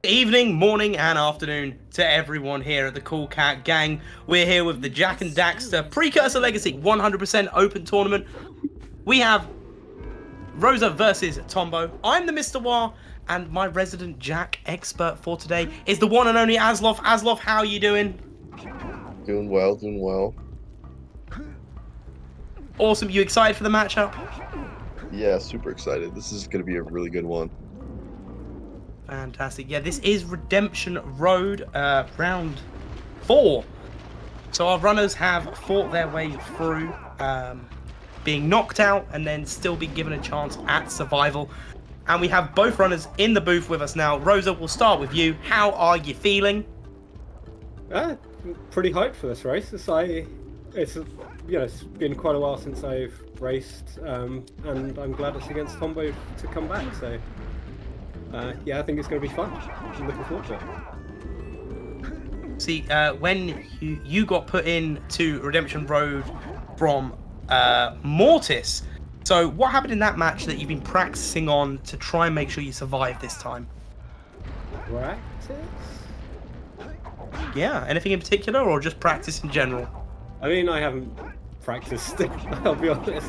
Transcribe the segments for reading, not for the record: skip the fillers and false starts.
Evening, morning, and afternoon to everyone here at the Cool Cat Gang. We're here with the Jak and Daxter Precursor Legacy 100% open tournament. We have Rozer versus Tombo. I'm the Mr. War, and my resident Jak expert for today is the one and only Aslof. Aslof, how are you doing? Doing well, doing well. Awesome. You excited for the matchup? Yeah, super excited. This is going to be a really good one. Fantastic. Yeah, this is Redemption Road, round 4. So our runners have fought their way through, being knocked out and then still be given a chance at survival. And we have both runners in the booth with us now. Rozer, we'll start with you. How are you feeling? Pretty hyped for this race. It's been quite a while since I've raced, and I'm glad it's against Tombo to come back. So yeah, I think it's going to be fun. I'm looking forward to it. See, when you got put into Redemption Road from Mortis, so what happened in that match that you've been practicing on to try and make sure you survive this time? Practice? Yeah, anything in particular or just practice in general? I mean, I haven't practiced, I'll be honest.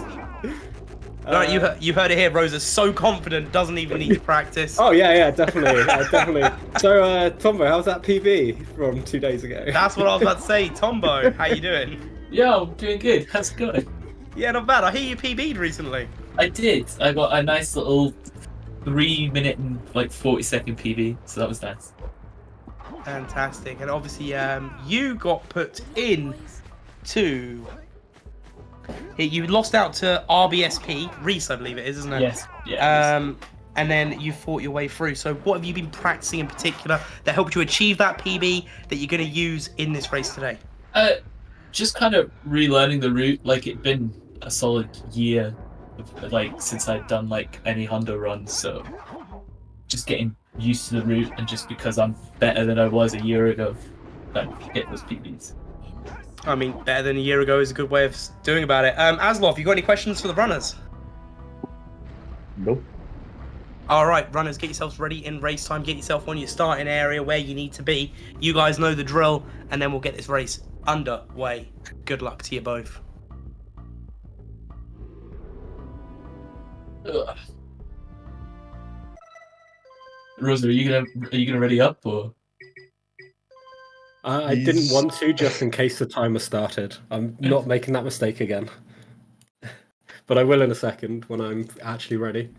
No, you heard it here. Rozer's so confident, doesn't even need to practice. Oh yeah, definitely, definitely. So, Tombo, how's that PB from 2 days ago? That's what I was about to say. Tombo, how you doing? Yo, I'm doing good. How's it going? Yeah, not bad. I hear you PB'd recently. I did. I got a nice little 3-minute and 40-second PB, so that was nice. Fantastic. And obviously, you got put in to... You lost out to RBSP, Reese, I believe it is, isn't it? Yes. Yeah. And then you fought your way through. So what have you been practicing in particular that helped you achieve that PB that you're going to use in this race today? Just kind of relearning the route. It'd been a solid year, since I'd done any Honda run. So just getting used to the route, and just because I'm better than I was a year ago, hit those PBs. I mean, better than a year ago is a good way of doing about it. Aslof, you got any questions for the runners? Nope. All right, runners, get yourselves ready in race time. Get yourself on your starting area where you need to be. You guys know the drill, and then we'll get this race underway. Good luck to you both. Ugh. Rozer, are you gonna ready up or? I didn't want to, just in case the timer started. I'm not making that mistake again. But I will in a second when I'm actually ready.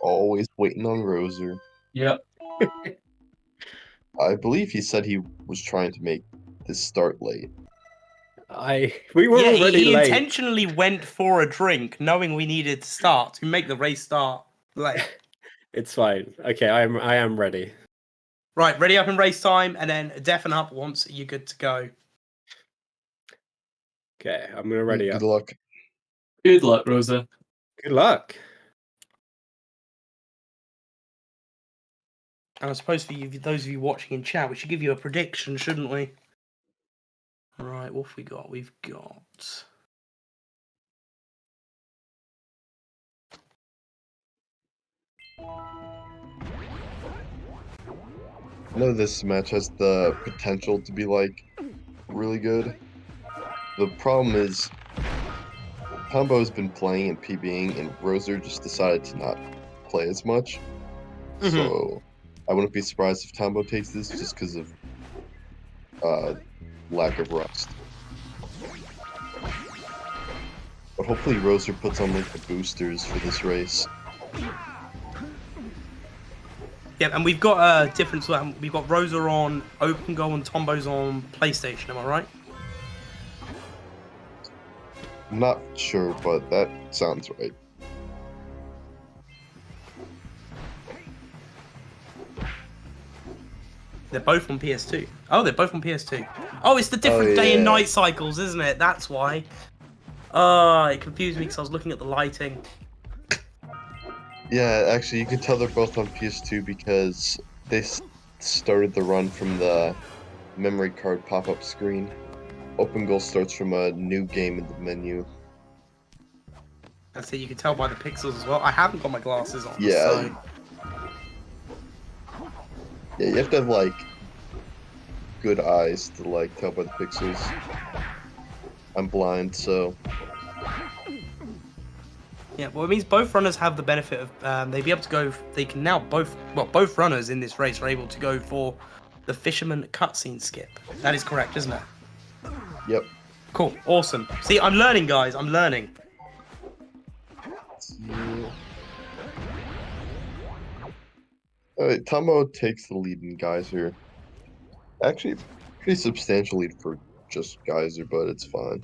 Always waiting on Rozer. Yep. I believe he said he was trying to make this start late. We were already he late. intentionally went for a drink, knowing we needed to start to make the race start late. It's fine. Okay, I am ready. Right, ready up in race time, and then deafen up once you're good to go. Okay, I'm gonna ready up. Good luck. Good luck, Rozer. Good luck. And I suppose for you, those of you watching in chat, we should give you a prediction, shouldn't we? Right, what have we got? We've got... I know this match has the potential to be really good. The problem is Tombo's been playing and PBing, and Rozer just decided to not play as much. So I wouldn't be surprised if Tombo takes this just because of lack of rust. But hopefully Rozer puts on the boosters for this race. Yeah, and we've got different. We've got Rozer on Open Go and Tombo's on PlayStation. Am I right? I'm not sure, but that sounds right. They're both on PS2. Oh, they're both on PS2. Oh, it's the different day and night cycles, isn't it? That's why. It confused me because I was looking at the lighting. Yeah, actually, you can tell they're both on PS2 because they started the run from the memory card pop-up screen. Open Goal starts from a new game in the menu. That's it. You can tell by the pixels as well. I haven't got my glasses on. Yeah. So... Yeah, you have to have like good eyes to like tell by the pixels. I'm blind, so Yeah, well, it means both runners have the benefit of they be able to go. They can now both runners in this race are able to go for the fisherman cutscene skip. That is correct, isn't it? yep. Cool, awesome. See, I'm learning, guys. I'm learning. Yeah. Alright, Tombo takes the lead in Geyser. Actually, pretty substantial lead for just Geyser, but it's fine.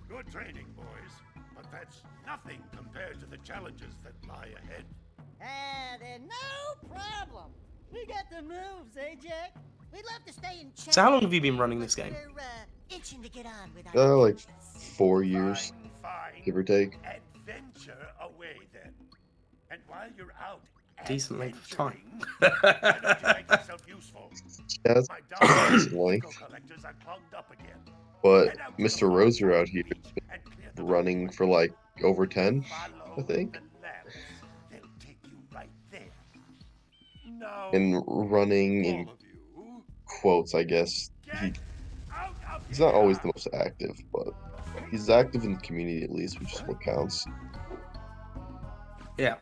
Good training, boys, but that's nothing compared to the challenges that lie ahead. Then no problem. We got the moves, eh, Jack? We'd love to stay in check. So how long have you been running this but game? We're itching to get on with our Like adventures. 4 years, Fine. give or take. Adventure away then. And while you're out, Decent length of time. adventuring, why don't you make yourself useful? Yeah, it's My decent dark length. collectors are clogged up again. But Head out to Mr. the Rozer out here forest and clear the running road. for like over 10. Follow I think. the lamps. They'll take you right there. Now, And running in all of you, quotes, I guess. get out of He's not here. always the most active, but he's active in the community at least, which is what counts. Yeah.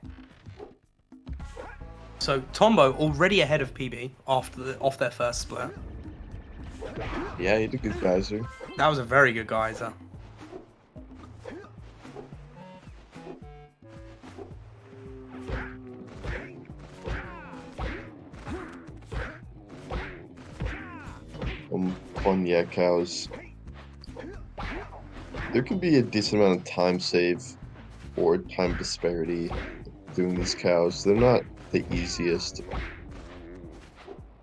So Tombo already ahead of PB off their first split. Yeah, he did good Geyser. That was a very good geyser. Fun, yeah, cows. There can be a decent amount of time save or time disparity doing these cows. They're not the easiest.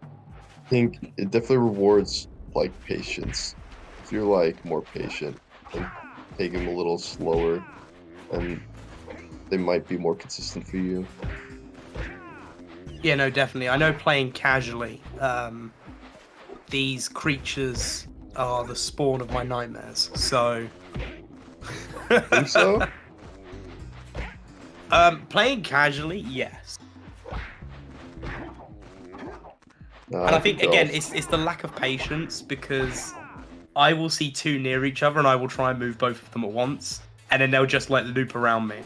I think it definitely rewards like patience. If you're like more patient and take them a little slower, and they might be more consistent for you. Yeah, no, definitely. I know playing casually, these creatures are the spawn of my nightmares. So, Think so? playing casually, yes. Nah, And I think they're again, all- it's the lack of patience because I will see two near each other and I will try and move both of them at once, and then they'll just like loop around me.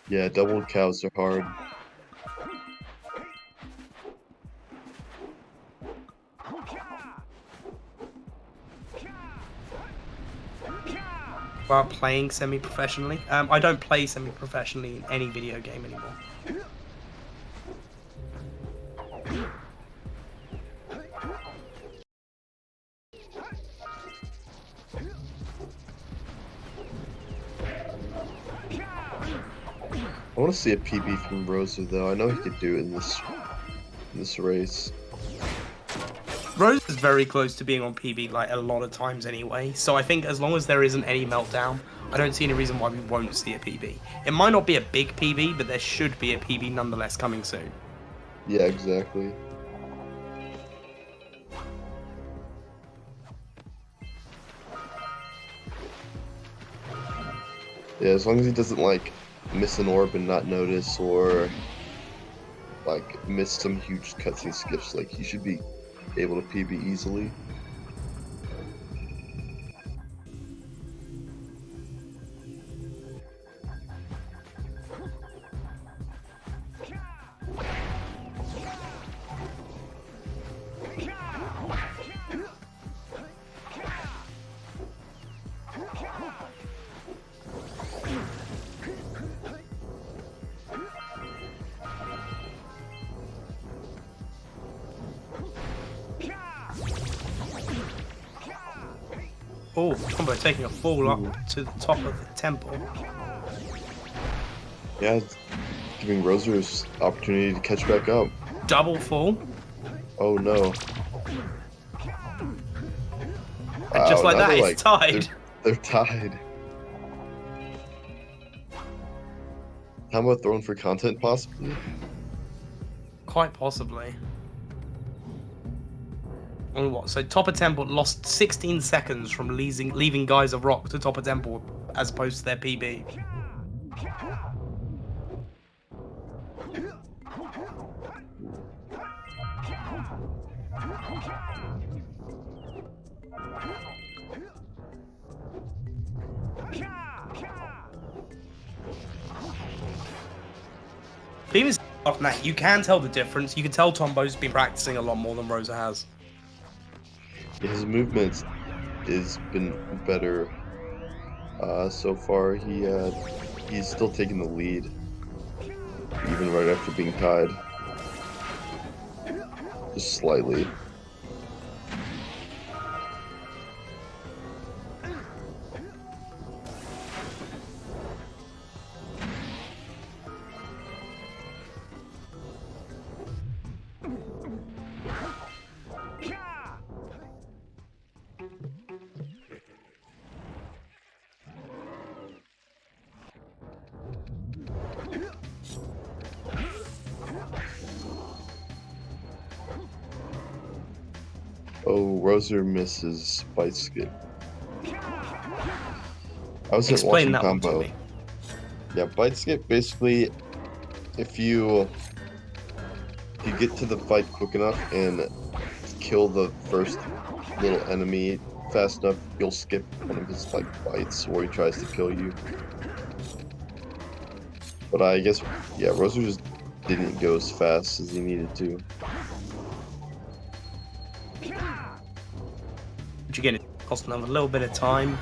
yeah, double cows are hard. While playing semi-professionally, I don't play semi-professionally in any video game anymore. I want to see a PB from Rozer though. I know he could do it in this race. Rose is very close to being on PB like a lot of times anyway, so I think as long as there isn't any meltdown, I don't see any reason why we won't see a PB. It might not be a big PB, but there should be a PB nonetheless coming soon. Yeah, exactly. Yeah, as long as he doesn't like miss an orb and not notice, or like miss some huge cutscene skips, like he should be able to PB easily. Oh, Tombo taking a fall up to the top of the temple. Yeah, it's giving Rozer's opportunity to catch back up. Double fall, Oh no. and just like Wow, now that, they're, it's tied. They're tied. How about throwing for content possibly? Quite possibly. On what? So top of temple lost 16 seconds from leaving Guys of Rock to top of temple as opposed to their PB. Even off that, you can tell the difference. You can tell Tombo's been practicing a lot more than Rozer has. His movements has been better so far. He's still taking the lead, even right after being tied, just slightly. Oh, Rozer misses bite skip. I wasn't Explain watching that one to Tombo. me. Yeah, bite skip basically, if you get to the fight quick enough and kill the first little enemy fast enough, you'll skip one of his like bites or he tries to kill you. But I guess, yeah, Rozer just didn't go as fast as he needed to. Which again, it cost them a little bit of time.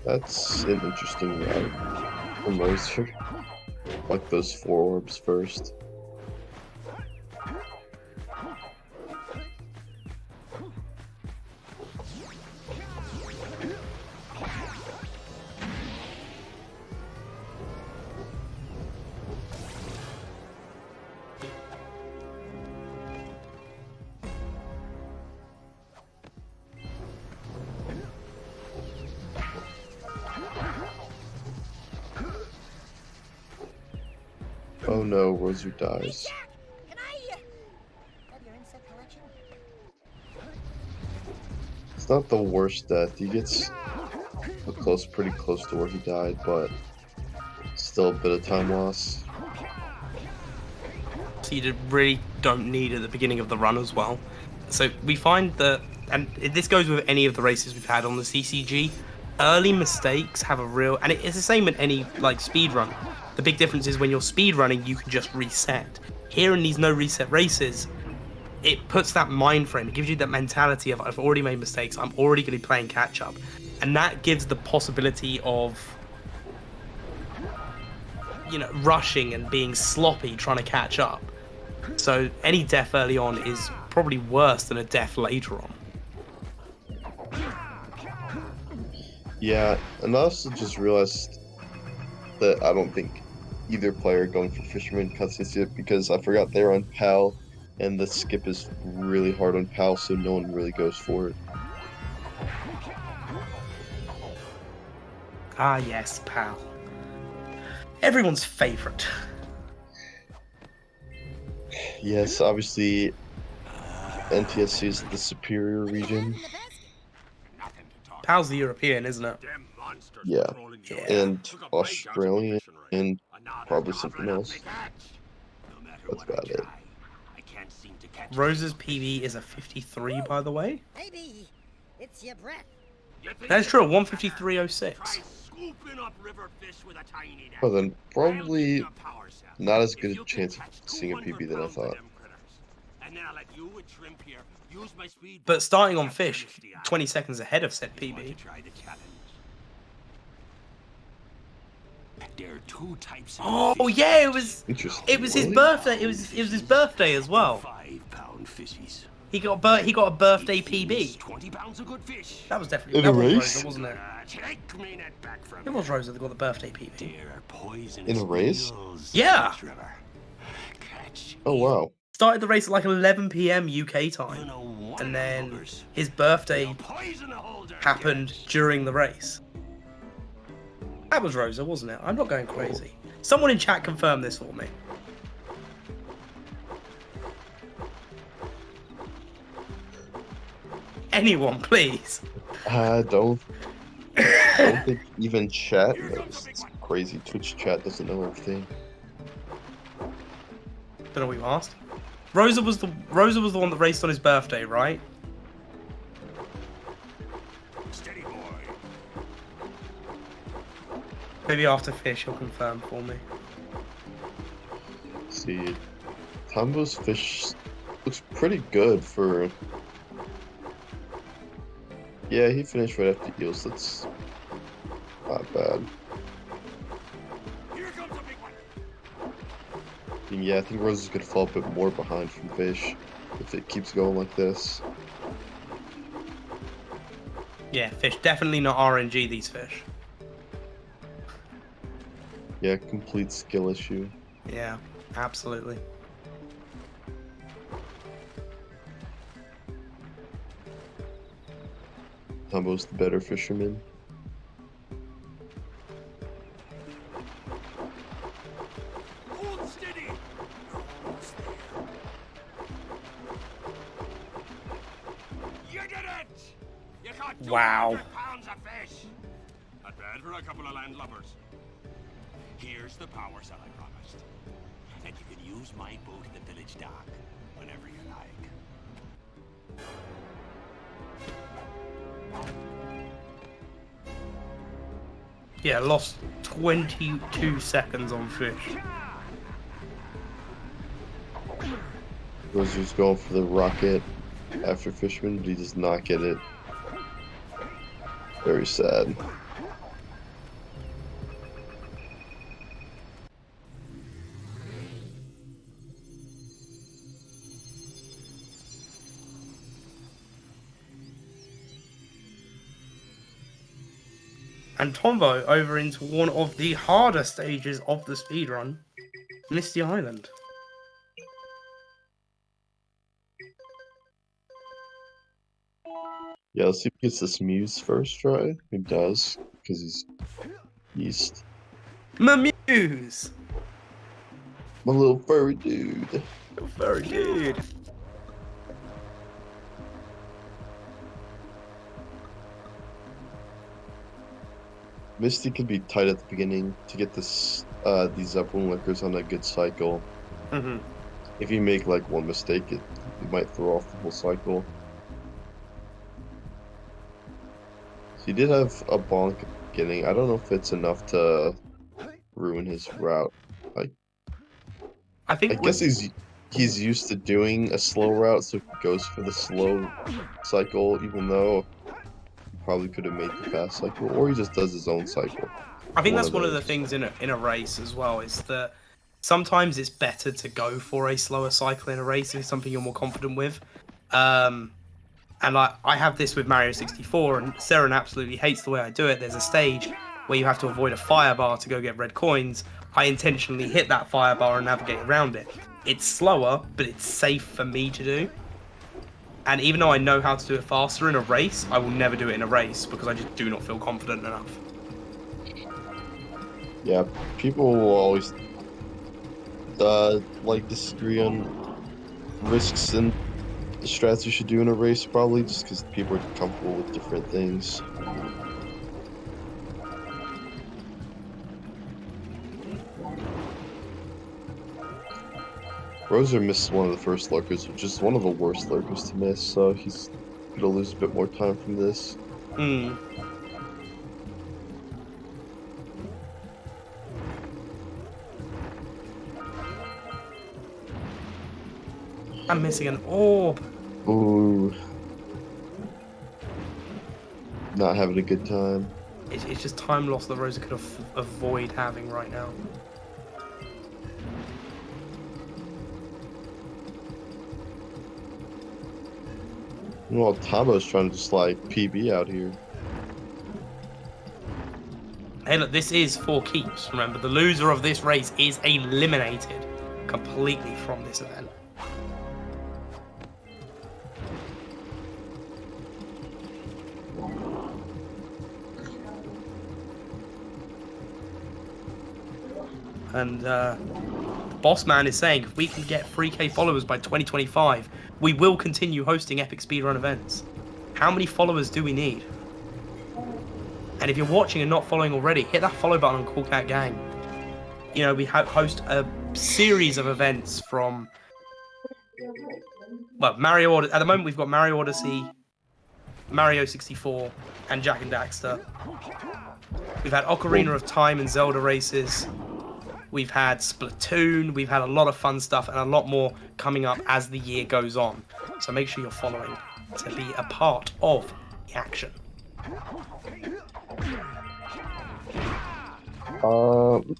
That's an interesting route from Rozer. Like those 4 orbs first. Oh no, Rozer dies. Jack, can I have your insect collection? It's not the worst death. He gets pretty close to where he died, but still a bit of time loss. So you really don't need at the beginning of the run as well. So we find that, and this goes with any of the races we've had on the CCG, early mistakes have a real, and it's the same in any like speed run. The big difference is when you're speed running, you can just reset. Here in these no reset races, it puts that mind frame. It gives you that mentality of I've already made mistakes. I'm already going to be playing catch up, and that gives the possibility of, you know, rushing and being sloppy trying to catch up. So any death early on is probably worse than a death later on. Yeah, and I also just realized that I don't think either player going for Fisherman cuts this yet because I forgot they're on PAL, and the skip is really hard on PAL, so no one really goes for it. Ah yes, pal. Everyone's favorite. Yes, obviously NTSC is the superior region. Pal's the European, isn't it? Yeah, Yeah. and Australian and probably something else. That's about it. Rozer's PB is a 53, by the way. Maybe it's your breath. That's true, 153.06. Well then, probably not as good a chance of seeing a PB than I thought. But starting on Fish, 20 seconds ahead of set PB. Oh yeah, it was Interesting. his Really? birthday. It was his birthday as well. 5-pound fishies. He got a birthday PB. 20 pounds of good fish. That was definitely In a that was race? Rozer, wasn't it? Take me net back from It was Rozer that got the birthday PB. There are poisonous In a race? eels Yeah. in this river. Catch Oh wow. Started the race at like 11 p.m. UK You time, know what and then buggers. his birthday They'll poison the holder. happened during the race. That was Rozer, wasn't it? I'm not going crazy. Someone in chat confirm this for me. Anyone, please. I don't think even chat knows. It's crazy. Twitch chat doesn't know everything. Don't know what you asked. Rozer was the one that raced on his birthday, right? Steady boy. Maybe after Fish he'll confirm for me. Let's see, Tombo's fish looks pretty good for. Yeah, he finished right after Eels. That's not bad. Here comes a big one. And yeah, I think Rose is gonna fall a bit more behind from Fish if it keeps going like this. Yeah, Fish. Definitely not RNG, these fish. Yeah, complete skill issue. Yeah, absolutely. Tombo's the better fisherman. Hold steady. Almost there. You did it! You caught Wow. 200 pounds of fish. Not bad for a couple of landlubbers. Here's the power cell I promised. And you can use my boat at the village dock whenever you like. Yeah, lost 22 seconds on Fish. Roser's going for the rocket after Fishman, but he does not get it. Very sad. And Tombo over into one of the harder stages of the speedrun, Misty Island. Yeah, let's see if he gets this Muse first try. He does, because he's yeast. Mamuse! My little furry dude. Very good. Misty can be tight at the beginning to get this these Zeppelin liquors on a good cycle. Mm-hmm. If you make like one mistake, it might throw off the whole cycle. So he did have a bonk at the beginning. I don't know if it's enough to ruin his route. I think I guess he's used to doing a slow route, so he goes for the slow cycle, even though he probably could have made the fast cycle, or he just does his own cycle. I think that's one of the those. things in a race as well, is that sometimes it's better to go for a slower cycle in a race if it's something you're more confident with. And I have this with Mario 64, and Seren absolutely hates the way I do it. There's a stage where you have to avoid a fire bar to go get red coins. I intentionally hit that fire bar and navigate around it. It's slower, but it's safe for me to do. And even though I know how to do it faster in a race, I will never do it in a race because I just do not feel confident enough. Yeah, people will always disagree on risks and the strats you should do in a race, probably just because people are comfortable with different things. Rozer missed one of the first lurkers, which is one of the worst lurkers to miss, so he's gonna lose a bit more time from this. Hmm. I'm missing an orb. Ooh. Not having a good time. It's just time loss that Rozer could avoid having right now. Well, Tombo's trying to just like PB out here. Hey, look, this is for keeps. Remember, the loser of this race is eliminated completely from this event. And the boss man is saying if we can get 3K followers by 2025, we will continue hosting epic speedrun events. How many followers do we need? And if you're watching and not following already, hit that follow button on Cool Cat Gang. You know, we host a series of events from, well, Mario Odyssey. At the moment, we've got Mario Odyssey, Mario 64, and Jak and Daxter. We've had Ocarina of Time and Zelda races. We've had Splatoon. We've had a lot of fun stuff and a lot more coming up as the year goes on. So make sure you're following to be a part of the action.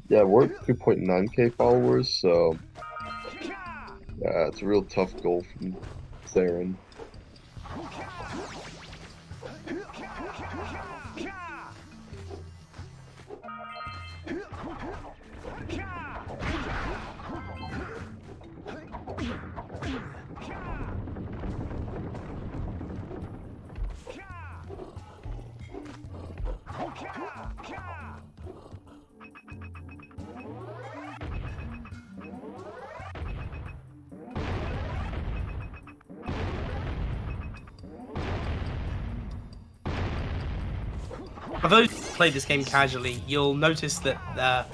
Yeah, we're at 2.9k followers, so yeah, it's a real tough goal from Theron. For those who play this game casually, you'll notice that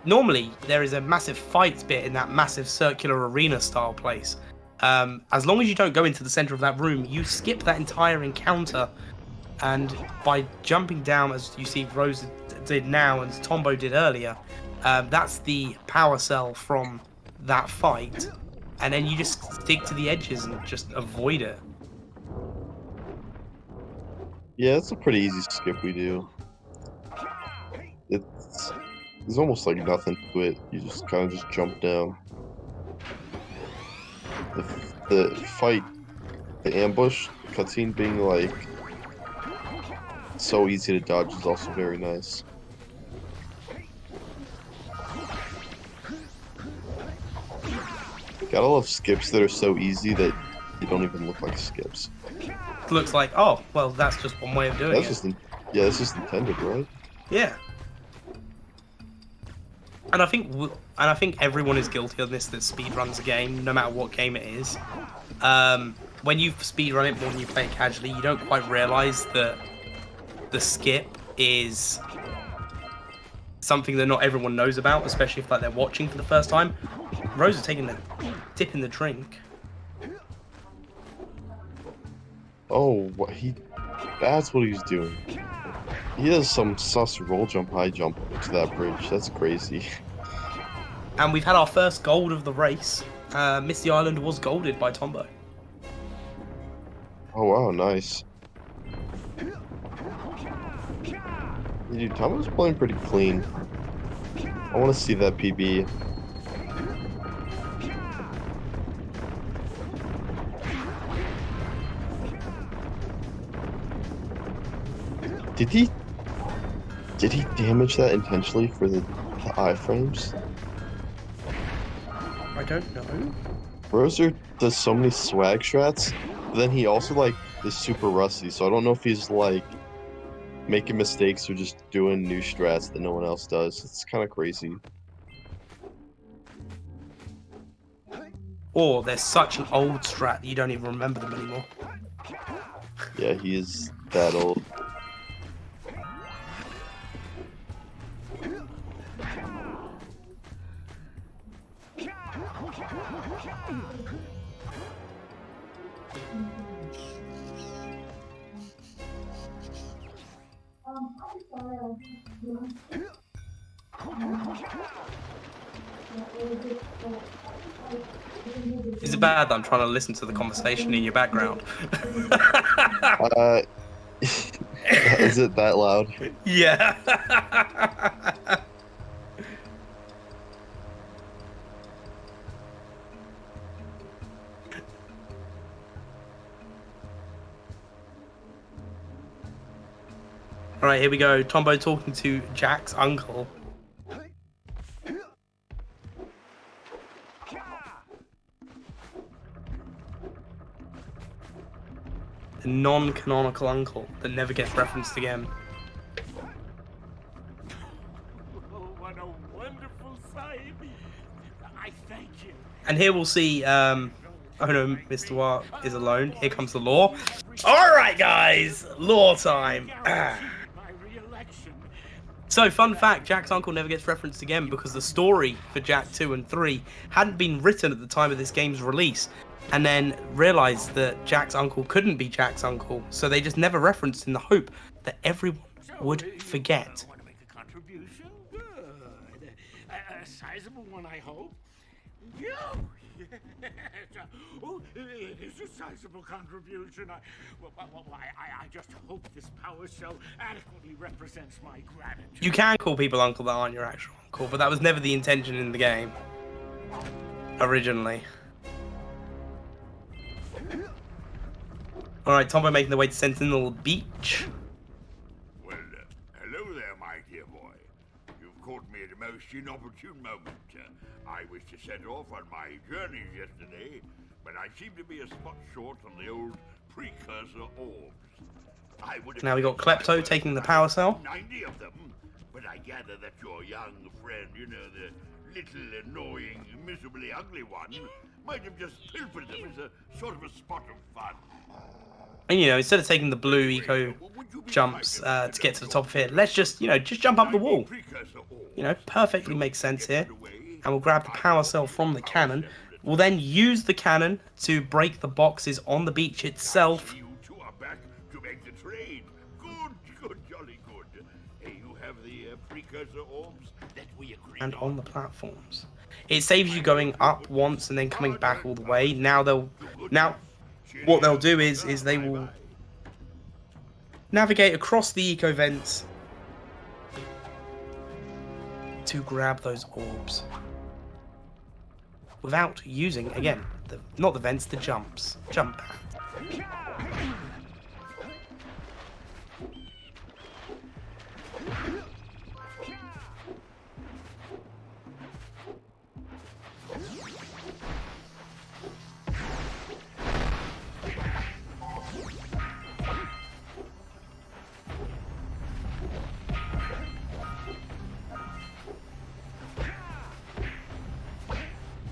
normally there is a massive fight bit in that massive circular arena style place. As long as you don't go into the center of that room, you skip that entire encounter, and by jumping down, as you see Rozer did now and Tombo did earlier, that's the power cell from that fight, and then you just stick to the edges and just avoid it. Yeah, it's a pretty easy skip we do. There's almost like nothing to it. You just kind of just jump down. The fight, the ambush cutscene being like so easy to dodge is also very nice. Gotta love skips that are so easy that you don't even look like skips. It looks like, oh, well, that's just one way of doing That's it. yeah, that's just intended, right? Yeah. And I think everyone is guilty of this that speedruns a game, no matter what game it is. When you speedrun it more than you play it casually, you don't quite realize that the skip is something that not everyone knows about, especially if like they're watching for the first time. Rose is taking a dip in the drink. Oh, that's what he's doing. He does some sus roll jump, high jump to that bridge. That's crazy. And we've had our first gold of the race. Misty Island was golded by Tombo. Oh wow, nice. Dude, Tombo's playing pretty clean. I want to see that PB. Did he damage that intentionally for the iframes? I don't know. Rozer does so many swag strats, but then he also like is super rusty, so I don't know if he's like making mistakes or just doing new strats that no one else does. It's kind of crazy. Or they're such an old strat that you don't even remember them anymore. Yeah, he is that old. Is it bad that I'm trying to listen to the conversation in your background? Is it that loud? Yeah. All right, here we go. Tombo talking to Jack's uncle. The non-canonical uncle that never gets referenced again. Oh, what a wonderful sight. I thank you. And here we'll see, oh no, Mr. Watt is alone. Here comes the law. All right, guys, law time. My re-election. So, fun fact, Jack's uncle never gets referenced again because the story for Jak 2 and 3 hadn't been written at the time of this game's release, and then realized that Jack's uncle couldn't be Jack's uncle, so they just never referenced in the hope that everyone would forget. Want to make a contribution? Good. A sizable one, I hope. You. Yes. Oh, it is a sizable contribution. I just hope this power cell adequately represents my gratitude. You can call people uncle that aren't your actual uncle, but that was never the intention in the game. Originally. Alright, Tombo making the way to Sentinel Beach. Well, hello there, my dear boy. You've caught me at a most inopportune moment. I was to set off on my journeys yesterday, but I seem to be a spot short on the old precursor orbs. I would Now we got Klepto taking the power cell. 90 of them, but I gather that your young friend, you know, the little annoying, miserably ugly one, might have just pilfered them as a sort of a spot of fun. And you know, instead of taking the blue eco jumps to get to the top of here, let's just, you know, just jump up the wall. You know, perfectly makes sense here. And we'll grab the power cell from the cannon. We'll then use the cannon to break the boxes on the beach itself. You two are back to make the trade. Good, jolly good. You have the precursor orbs that we agreed And on the platforms. It saves you going up once and then coming back all the way. Now what they'll do is they will navigate across the eco vents to grab those orbs. Without using, again, not the vents, the jumps. Jump pads.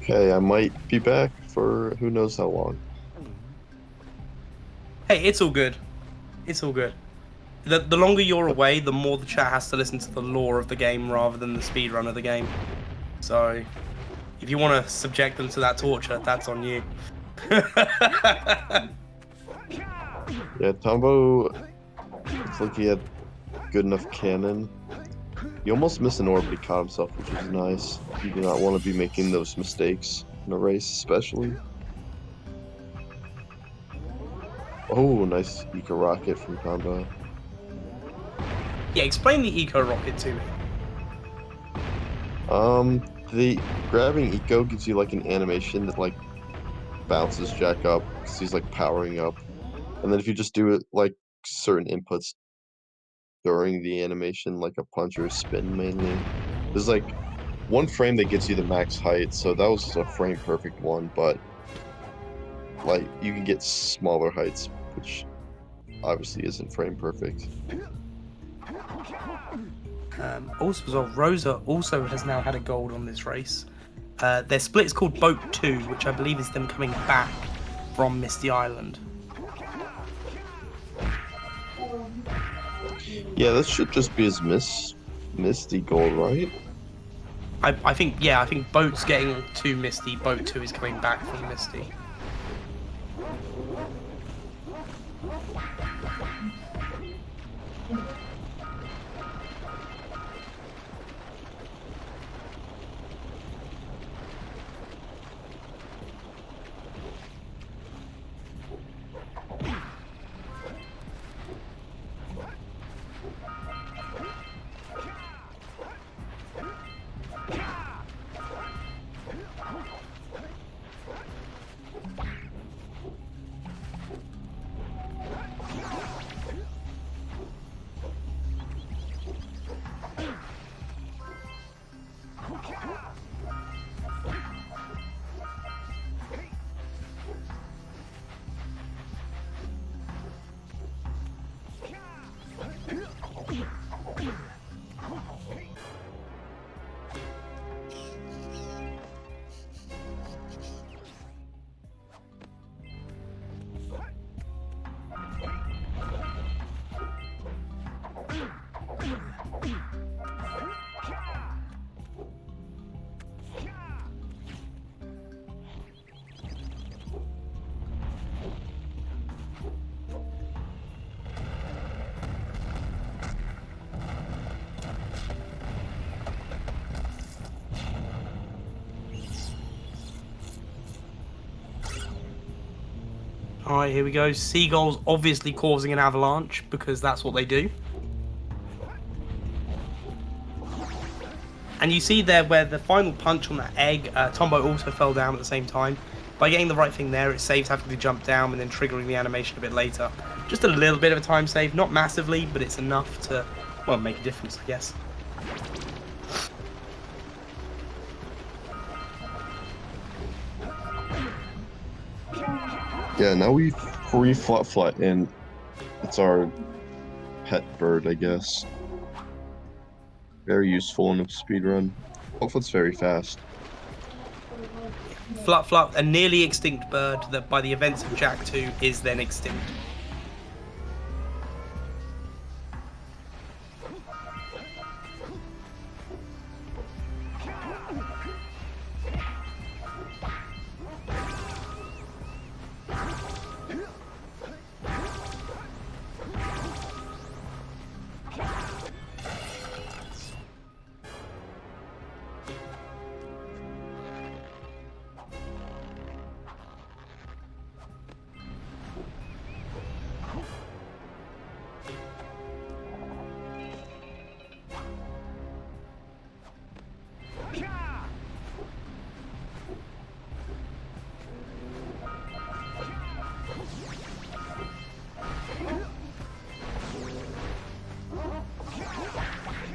Okay, I might be back for who knows how long. Hey, it's all good. It's all good. The longer you're away, the more the chat has to listen to the lore of the game rather than the speedrun of the game. So, if you want to subject them to that torture, that's on you. Yeah, Tombo looks like he had good enough cannon. He almost missed an orb, but he caught himself, which is nice. You do not want to be making those mistakes in a race, especially. Oh, nice eco rocket from Tombo. Yeah, explain the eco rocket to me. The grabbing eco gives you like an animation that like bounces Jack up because he's like powering up, and then if you just do it like certain inputs during the animation, like a punch or a spin mainly, there's like one frame that gets you the max height, so that was a frame perfect one, but like you can get smaller heights, which obviously isn't frame perfect. Also, as well, Rozer also has now had a gold on this race. Their split is called Boat 2, which I believe is them coming back from Misty Island. Yeah, that should just be his Misty gold, right? I think Boat's getting to Misty, Boat 2 is coming back from Misty. Alright, here we go. Seagulls obviously causing an avalanche because that's what they do. And you see there where the final punch on that egg, Tombo also fell down at the same time. By getting the right thing there, it saves having to jump down and then triggering the animation a bit later. Just a little bit of a time save, not massively, but it's enough to, well, make a difference, I guess. Yeah, now we free Flat, and it's our pet bird, I guess. Very useful in a speedrun. Flat's very fast. Flut, a nearly extinct bird that by the events of Jak 2 is then extinct.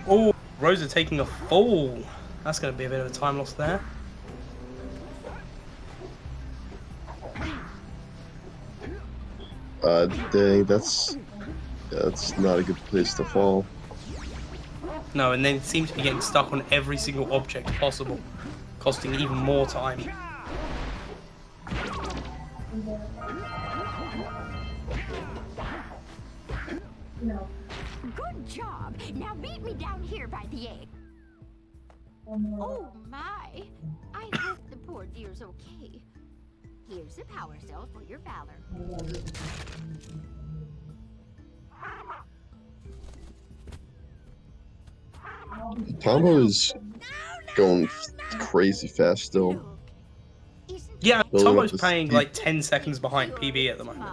Oh, Rozer taking a fall. That's going to be a bit of a time loss there. Dang, that's not a good place to fall. No, and then seems to be getting stuck on every single object possible, costing even more time. Good job. Now meet me down here by the egg. Oh my. I hope the poor dear's okay. Here's a power cell for your valor. Tombo is going crazy fast still. Look, isn't Yeah, Building up Tombo's the playing speed. like 10 seconds behind PB at the moment.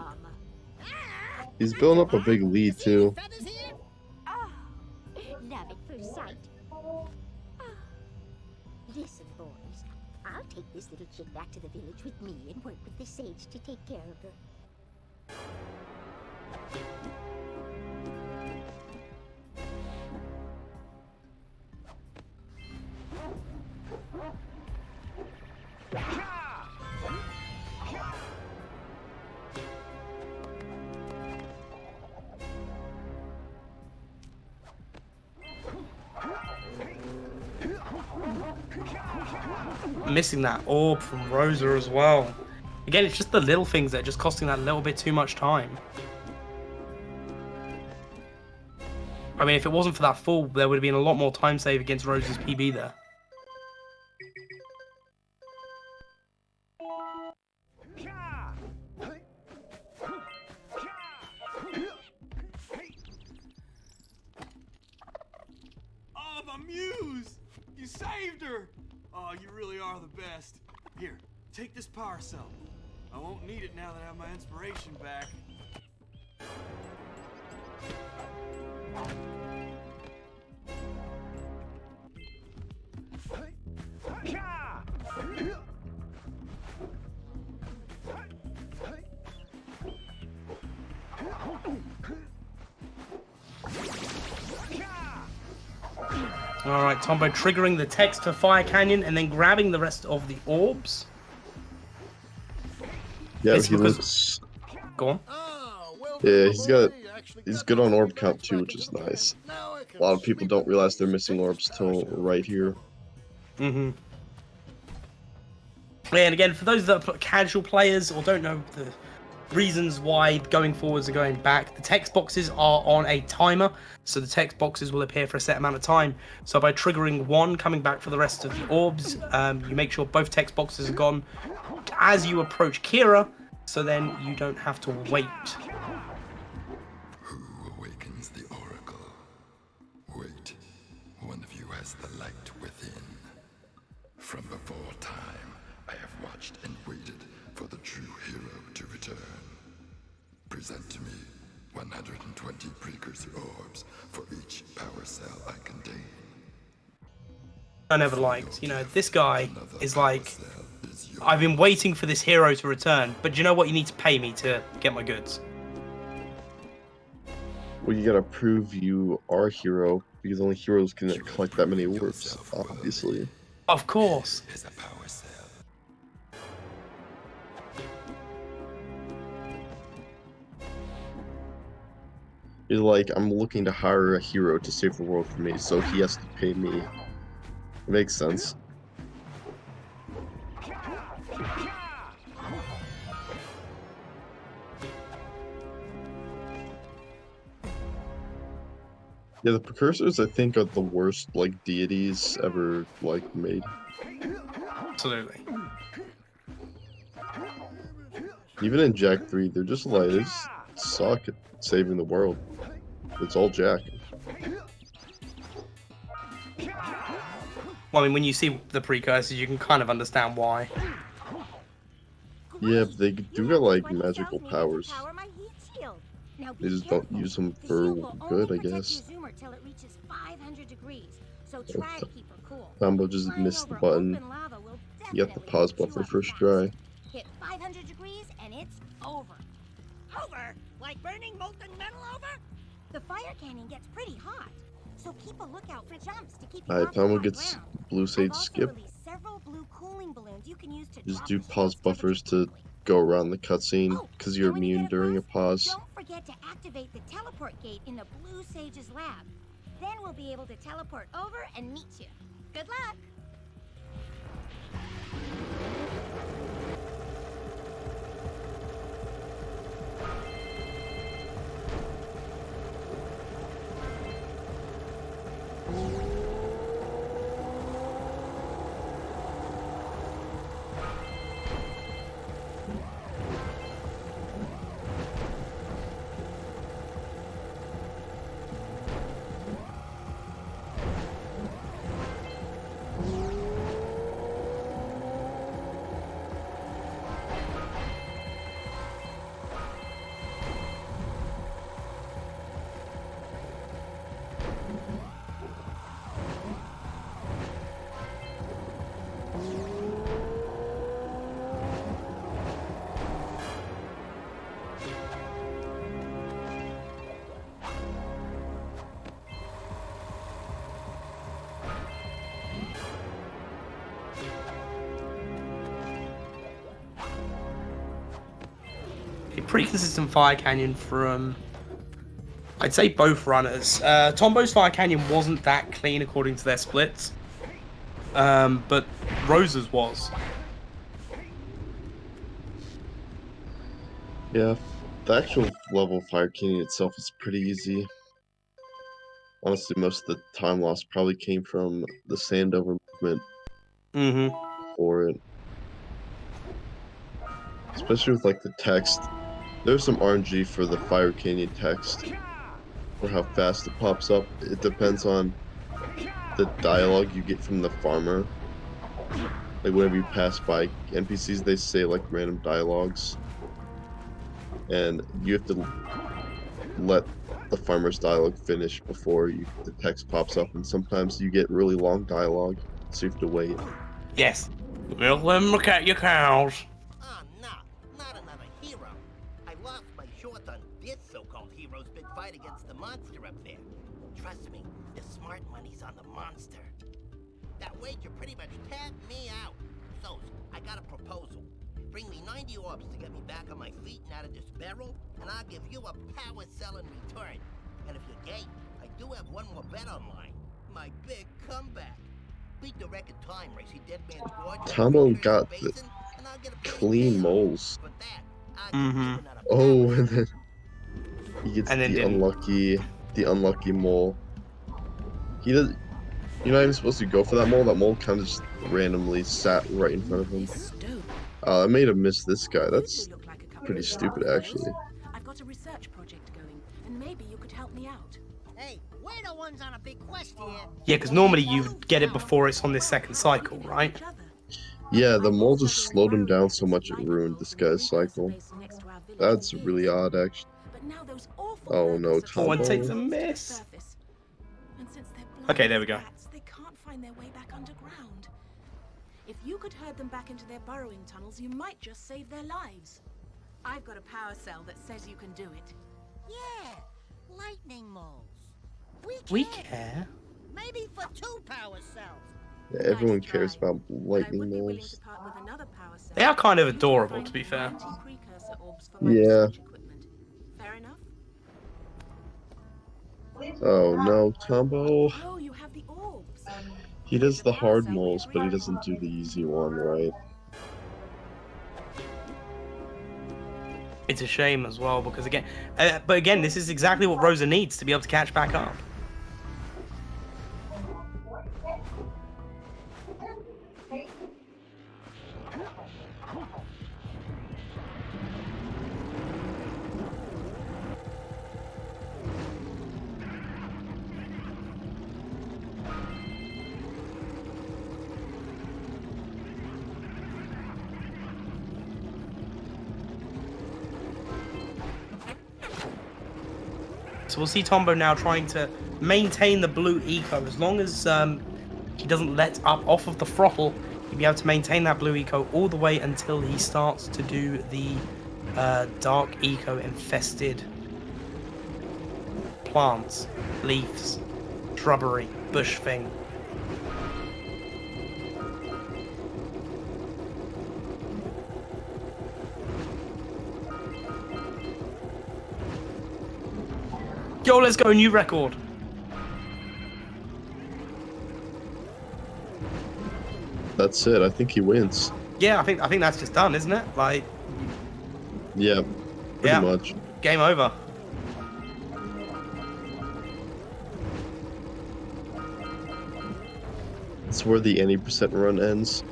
He's building up a big lead too. Feathers here? Oh, love at first sight. Oh. Listen, boys. I'll take this little chick back to the village with me and work with the sage to take care of her. Missing that orb from Rozer as well. Again, it's just the little things that are just costing that little bit too much time. I mean, if it wasn't for that fall, there would have been a lot more time save against Rozer's PB there. Oh, my muse! You saved her! Oh, you really are the best. Here, take this power cell. I won't need it now that I have my inspiration back. Alright, Tombo triggering the text for Fire Canyon and then grabbing the rest of the orbs. Yeah, It's he because- looks. Go on. Yeah, he's good on orb count too, which is nice. A lot of people don't realize they're missing orbs till right here. Mm-hmm. And again, for those that are casual players or don't know the reasons why going forwards and going back, the text boxes are on a timer, so the text boxes will appear for a set amount of time. So by triggering one, coming back for the rest of the orbs, you make sure both text boxes are gone as you approach Kira, so then you don't have to wait. Who awakens the oracle? Wait, one of you has the light within. From before time, I have watched and waited for the true hero to return. present to me 120 precursor orbs for each power cell I contain. I never liked. You know, this guy is like, I've been waiting for this hero to return, but do you know what? You need to pay me to get my goods. Well, you gotta prove you are a hero, because only heroes can collect that many orbs, obviously. Of course. Is a power cell. He's like, I'm looking to hire a hero to save the world for me, so he has to pay me. It makes sense. Yeah, the precursors, I think, are the worst, like, deities ever, like, made. Absolutely. Even in Jak 3, they're just like, they just suck at saving the world. It's all Jak. Well, I mean, when you see the precursors, you can kind of understand why. Yeah, but they do get, like, magical powers. They just don't use them for good, I guess. Tombo just missed the button. You got the pause buffer first try. Hit 500 degrees and it's over. Over? Like burning molten metal over? The fire canyon gets pretty hot, so keep a lookout for jumps to keep you Alright, off the Tombo hot gets ground. blue sage I've also skip. released several blue cooling balloons you can use to Just drop do your pause space buffers temperature to quickly. go around the cutscene, Oh, because you're and when you immune get during a across, pause. Don't forget to activate the teleport gate in the Blue Sage's lab. Then we'll be able to teleport over and meet you. Good luck! A pretty consistent fire canyon from, I'd say, both runners. Tombo's fire canyon wasn't that clean according to their splits, but Rozer's was. Yeah, the actual level of Fire Canyon itself is pretty easy. Honestly, most of the time loss probably came from the Sandover movement for it. Especially with, like, the text. There's some RNG for the Fire Canyon text, for how fast it pops up. It depends on the dialogue you get from the farmer. Like, whenever you pass by NPCs, they say, like, random dialogues. And you have to let the farmer's dialogue finish before the text pops up. And sometimes you get really long dialogue, so you have to wait. Yes. Milk them your cows. Oh, no, not another hero. I lost my shorts on this so-called hero's big fight against the monster up there. Trust me, the smart money's on the monster. That wager pretty much tapped me out. So, I got a proposal. Bring me 90 orbs to get me back on my feet and out of this barrel, and I'll give you a power cell in return. And if you're game, I do have one more bet online. My big comeback. Beat the record time racing Dead Man's Gorge. Tombo got the clean moles. Oh, and then he gets the unlucky mole. He does. You're not even supposed to go for that mole. That mole kind of just randomly sat right in front of him. I made him miss this guy. That's pretty stupid, actually. I've got a research project going, and maybe you could help me out. Hey, we're the ones on a big quest here. Yeah, because normally you get it before it's on this second cycle, right? Yeah, the mole just slowed him down so much it ruined this guy's cycle. That's really odd, actually. Now those awful Oh no, lurkers have Oh, and Tombo. takes a risen to the miss. surface. And since they're Okay, blind there we as go. bats, they can't find their way back underground. If you could herd them back into their burrowing tunnels, you might just save their lives. I've got a power cell that says you can do it. Yeah, lightning moles. We care. Maybe for 2 power cells. Yeah, everyone Nice cares try. about But I lightning would be willing moles. to part with another power cell. They are kind of if you could adorable, find to be fair. anti-precursor orbs for my Yeah. research equipment. Fair enough? Oh no, Tombo. Oh, you have the orbs. He does the hard moles, but he doesn't do the easy one, right? It's a shame as well because but again, this is exactly what Rozer needs to be able to catch back up. So we'll see Tombo now trying to maintain the blue eco. As long as he doesn't let up off of the throttle, he'll be able to maintain that blue eco all the way until he starts to do the dark eco infested plants, leaves, shrubbery, bush thing. Yo, let's go, new record. That's it. I think he wins. Yeah, I think that's just done, isn't it? Like, Yeah, pretty Yeah. much. game over. It's where the any percent run ends.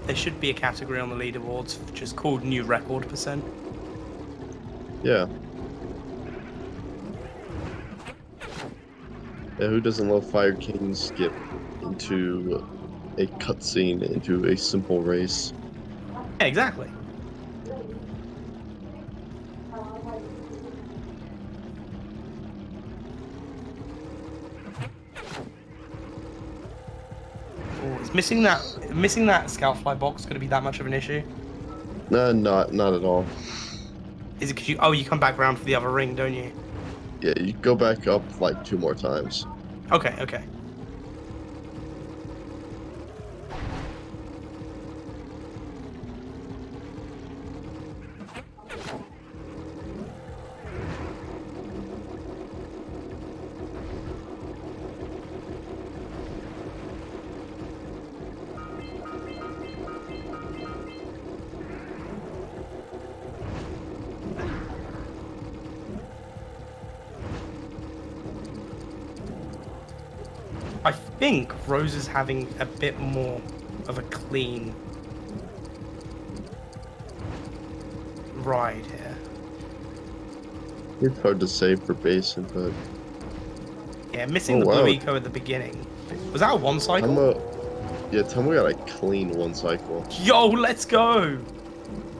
There should be a category on the leaderboards which is called new record percent. Yeah. Yeah, who doesn't love Fire Kings get into a cutscene, into a simple race? Yeah, exactly. Oh, is missing that scoutfly box going to be that much of an issue? Nah, not at all. Is it because you come back around for the other ring, don't you? Yeah, you go back up like 2 more times. Okay. I think Rose is having a bit more of a clean ride here. It's hard to say for Basin, but Yeah, missing Oh, the blue wow. eco at the beginning. Was that a one cycle? Tombo got a clean 1 cycle. Yo, let's go!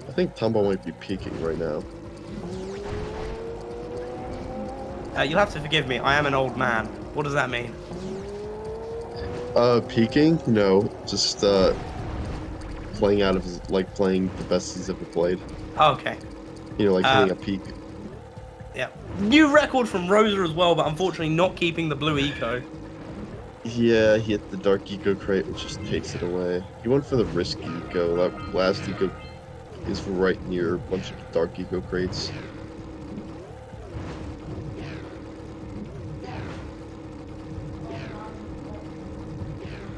I think Tombo might be peaking right now. You'll have to forgive me, I am an old man. What does that mean? Peaking? No, just playing out of his, playing the best he's ever played. Okay, You know, hitting a peak. yeah. New record from Rozer as well, but unfortunately not keeping the blue eco. Yeah, he hit the dark eco crate, which just takes it away. He went for the risk eco. That last eco is right near a bunch of dark eco crates.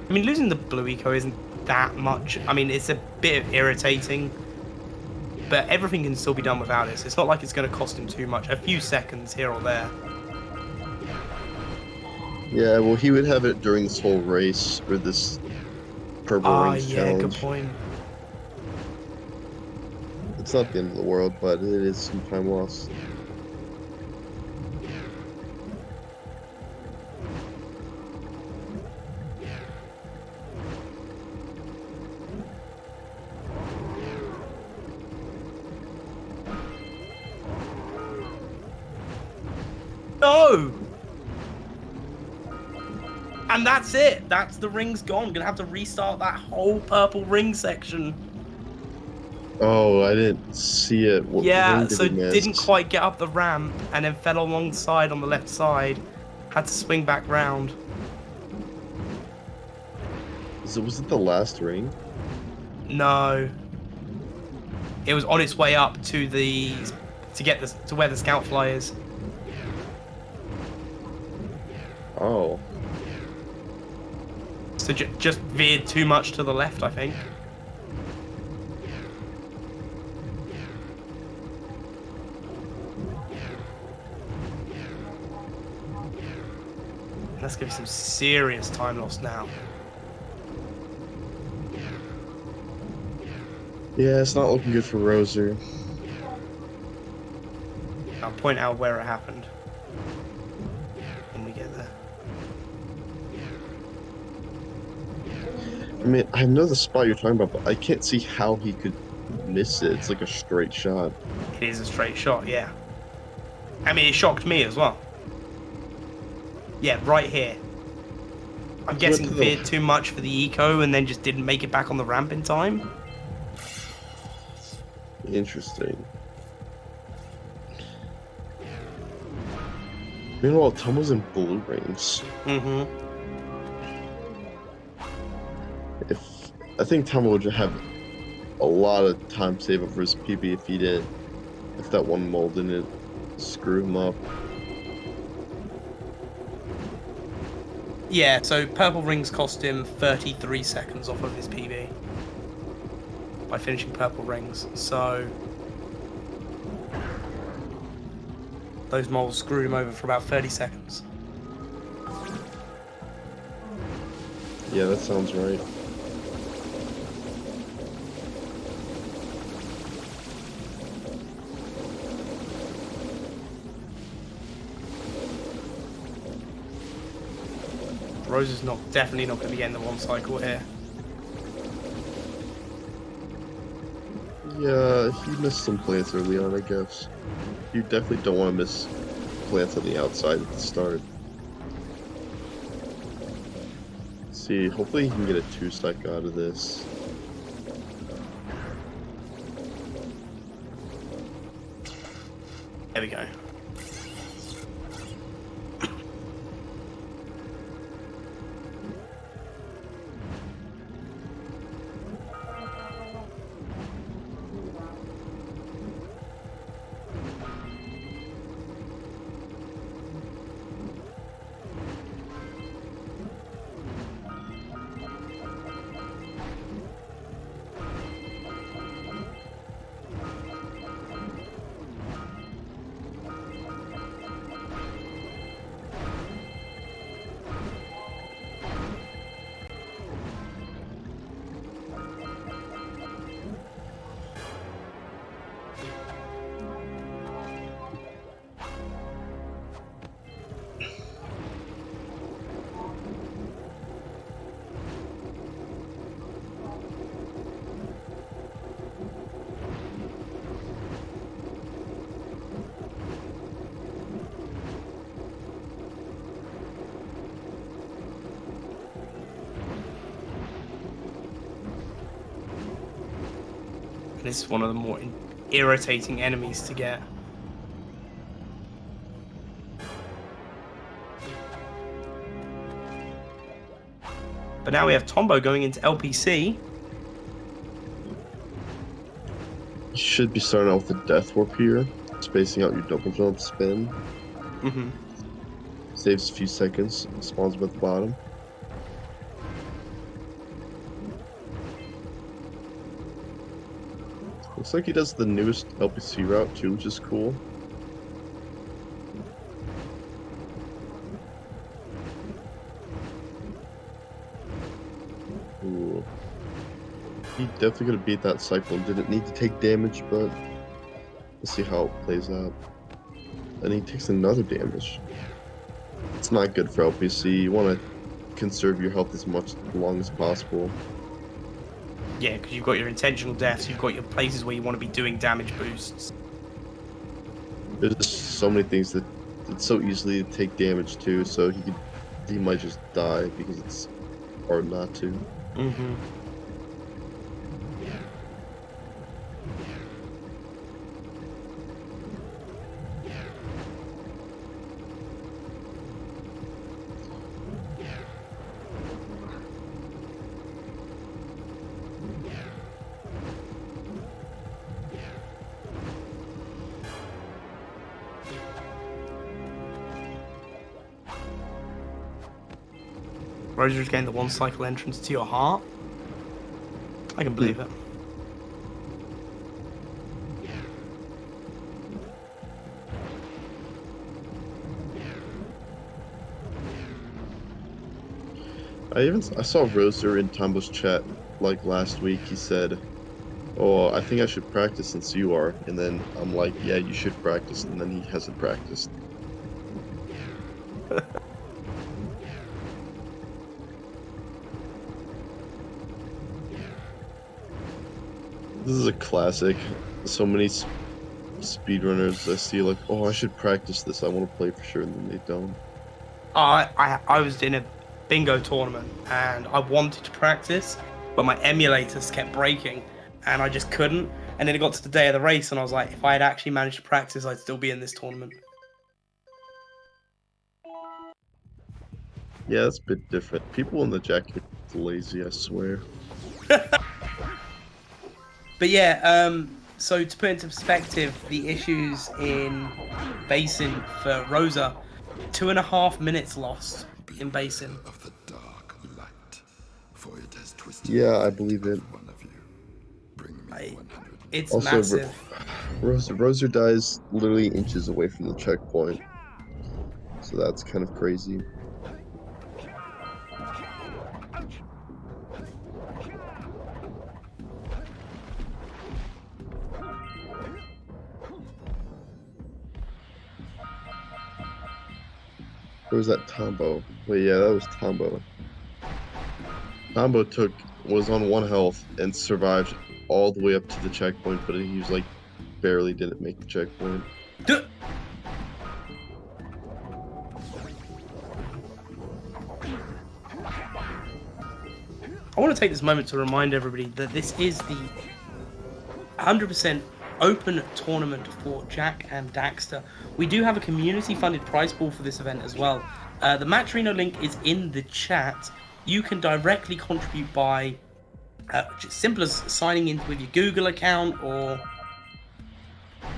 I mean, losing the blue eco isn't that much. I mean, it's a bit irritating, but everything can still be done without it. So it's not like it's going to cost him too much. A few seconds here or there. Yeah, well, he would have it during this whole race, or this purple rings Yeah, challenge. good point. It's not the end of the world, but it is some time lost. And that's it. That's the ring's gone. Gonna have to restart that whole purple ring section. Oh, I didn't see it. What Yeah, ring did so he miss? didn't quite get up the ramp and then fell alongside on the left side. Had to swing back round. Was it the last ring? No. It was on its way up to to where the scout fly is. Oh. So just veered too much to the left, I think. That's gonna be some serious time loss now. Yeah, it's not looking good for Rozer. I'll point out where it happened when we get there. I mean, I know the spot you're talking about, but I can't see how he could miss it. It's like a straight shot. It is a straight shot, yeah. I mean, it shocked me as well. Yeah, right here. I'm guessing What the- veered too much for the eco and then just didn't make it back on the ramp in time. Interesting. Meanwhile, Tombo's in blue rings. Mm-hmm. I think Tombo would have a lot of time save over his PB if that one mold didn't screw him up. Yeah, so purple rings cost him 33 seconds off of his PB by finishing purple rings. So those molds screwed him over for about 30 seconds. Yeah, that sounds right. Rose is definitely not going to be getting the one cycle here. Yeah, he missed some plants early on, I guess. You definitely don't want to miss plants on the outside at the start. Let's see, hopefully he can get a 2-stack out of this. There we go. This is one of the more irritating enemies to get. But now we have Tombo going into LPC. You should be starting out with the Death Warp here, spacing out your double jump spin. Mm-hmm. Saves a few seconds, spawns at the bottom. Looks like he does the newest LPC route too, which is cool. Ooh. He definitely could have beat that cycle. Didn't need to take damage, but let's see how it plays out. And he takes another damage. It's not good for LPC. You want to conserve your health as long as possible. Yeah, because you've got your intentional deaths, you've got your places where you want to be doing damage boosts. There's just so many things that it's so easily to take damage too, so he could he might just die because it's hard not to. Mm-hmm. Rozer's gained the one cycle entrance to your heart. I can believe it. I saw Rozer in Tombo's chat like last week. He said, "Oh, I think I should practice since you are." And then I'm like, "Yeah, you should practice." And then he hasn't practiced. This is a classic. So many speedrunners I see like, "Oh, I should practice this. I want to play for sure," and then they don't. I was in a bingo tournament and I wanted to practice, but my emulators kept breaking and I just couldn't. And then it got to the day of the race and I was like, if I had actually managed to practice, I'd still be in this tournament. Yeah, that's a bit different. People in the jacket are lazy, I swear. But yeah, so to put into perspective the issues in Basin for Rozer, 2.5 minutes lost in Basin. Of the dark light, for it has twisted Yeah, I believe it. one of you. Bring me 100. It's Also, massive. Rozer dies literally inches away from the checkpoint. So that's kind of crazy. Where was that Tombo? Wait, yeah, that was Tombo. Tombo was on 1 health and survived all the way up to the checkpoint, but he was like barely didn't make the checkpoint. I want to take this moment to remind everybody that this is the 100% open tournament for Jak and Daxter. We do have a community-funded prize pool for this event as well. The Matcherino link is in the chat. You can directly contribute by just simple as signing in with your Google account or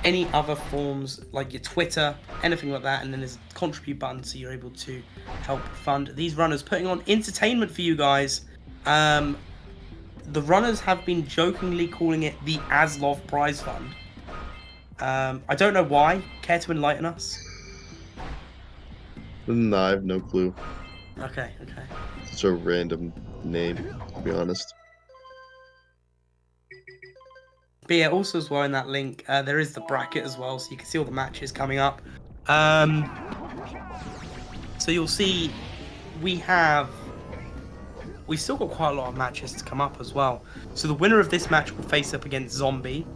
any other forms like your Twitter, anything like that, and then there's a contribute button so you're able to help fund these runners, putting on entertainment for you guys. The runners have been jokingly calling it the Aslov Prize Fund. I don't know why. Care to enlighten us? Nah, I have no clue. Okay. It's a random name, to be honest. But yeah, also as well in that link, there is the bracket as well, so you can see all the matches coming up. So you'll see we've still got quite a lot of matches to come up as well. So the winner of this match will face up against Zombie.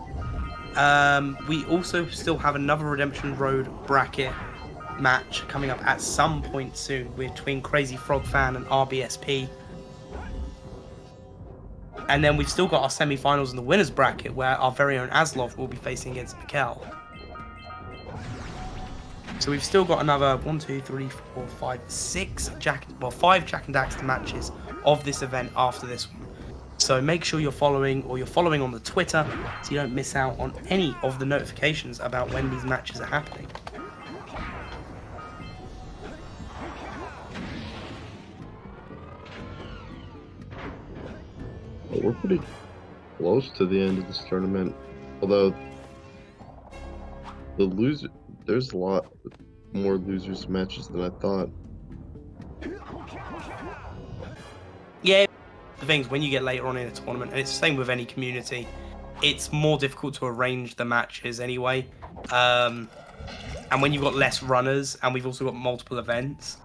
We also still have another Redemption Road bracket match coming up at some point soon between Crazy Frog Fan and RBSP. And then we've still got our semi-finals in the winners bracket where our very own Aslov will be facing against Mikkel. So we've still got another 5 Jak and Daxter matches of this event after this one. So make sure you're following on the Twitter so you don't miss out on any of the notifications about when these matches are happening. We're pretty close to the end of this tournament, although there's a lot more losers matches than I thought. Yeah, the thing is, when you get later on in a tournament, and it's the same with any community, it's more difficult to arrange the matches anyway. And when you've got less runners, and we've also got multiple events,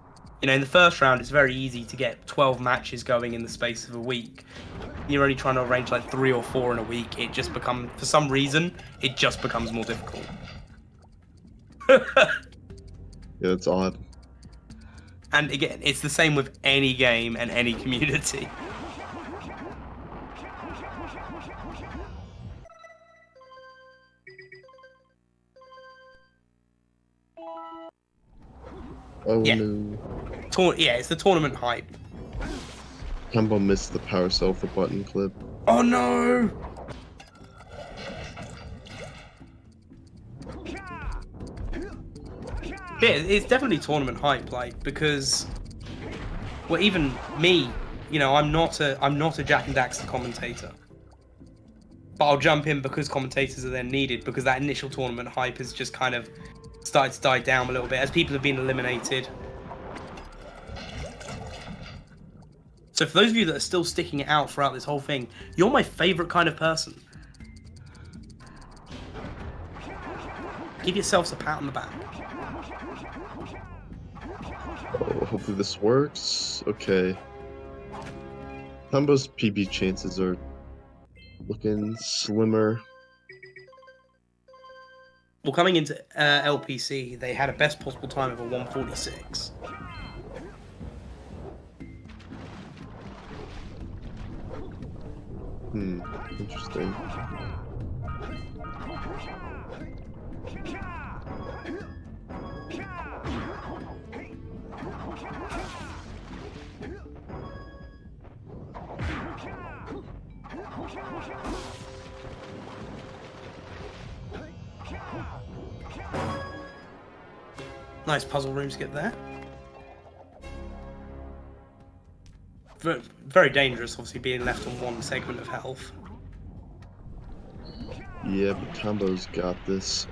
in the first round, it's very easy to get 12 matches going in the space of a week. You're only trying to arrange like 3 or 4 in a week. It just becomes, for some reason, it just becomes more difficult. Yeah, it's odd. And again, it's the same with any game and any community. Oh Yeah. no. Yeah, it's the tournament hype. Tombo missed the power cell for button clip. Oh no! Yeah, it's definitely tournament hype, like, because, well, even me, you know, I'm not a Jak and Daxter commentator, but I'll jump in because commentators are then needed, because that initial tournament hype has just kind of started to die down a little bit as people have been eliminated. So for those of you that are still sticking it out throughout this whole thing, you're my favorite kind of person. Give yourselves a pat on the back. Oh, hopefully this works. Okay. Tombo's PB chances are looking slimmer. Well, coming into LPC, they had a best possible time of a 1:46. Interesting. Nice puzzle room skip there. Very dangerous, obviously, being left on one segment of health. Yeah, but Tombo's got this.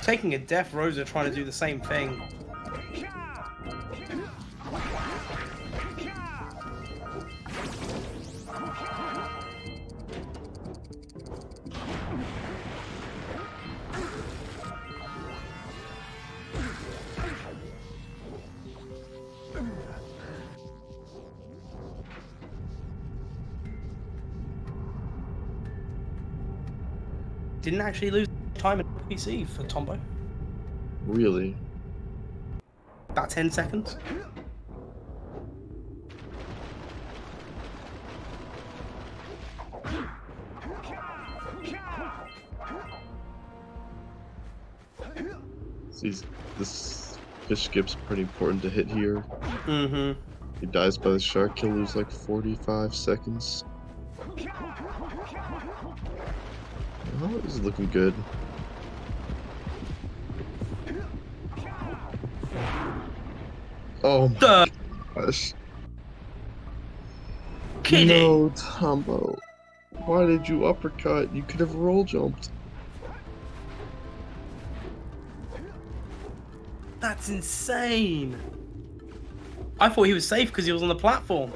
Taking a deaf Rozer trying to do the same thing. Didn't actually lose time in PC for Tombo. Really? About 10 seconds. See, this fish skip's pretty important to hit here. Mm-hmm. He dies by the shark, he'll lose like 45 seconds. Oh, this is looking good. Oh my gosh. Kidding. No, Tombo. Why did you uppercut? You could have roll jumped. That's insane. I thought he was safe because he was on the platform.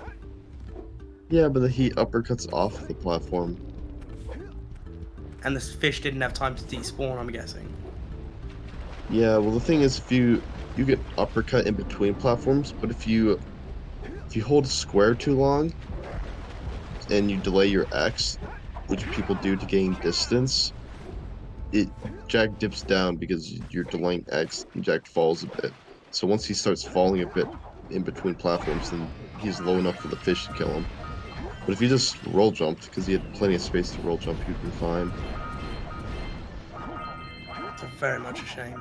Yeah, but he uppercuts off the platform. And the fish didn't have time to despawn, I'm guessing. Yeah, well the thing is, if you get uppercut in between platforms, but if you hold square too long and you delay your X, which people do to gain distance, Jak dips down because you're delaying X and Jak falls a bit. So once he starts falling a bit in between platforms, then he's low enough for the fish to kill him. But if he just roll jumped, because he had plenty of space to roll jump, he'd been fine. It's very much a shame.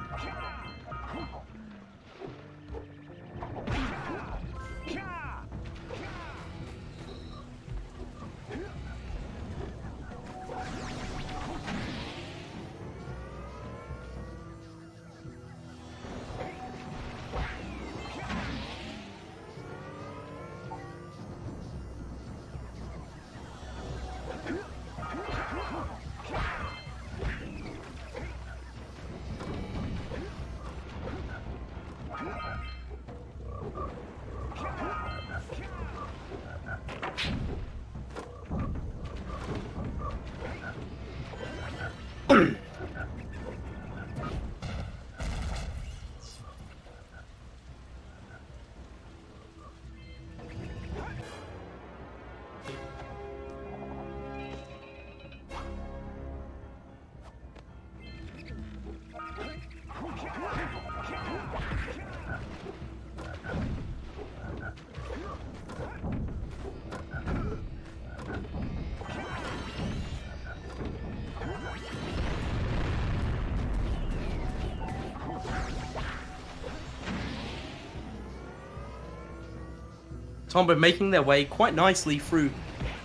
Tombo making their way quite nicely through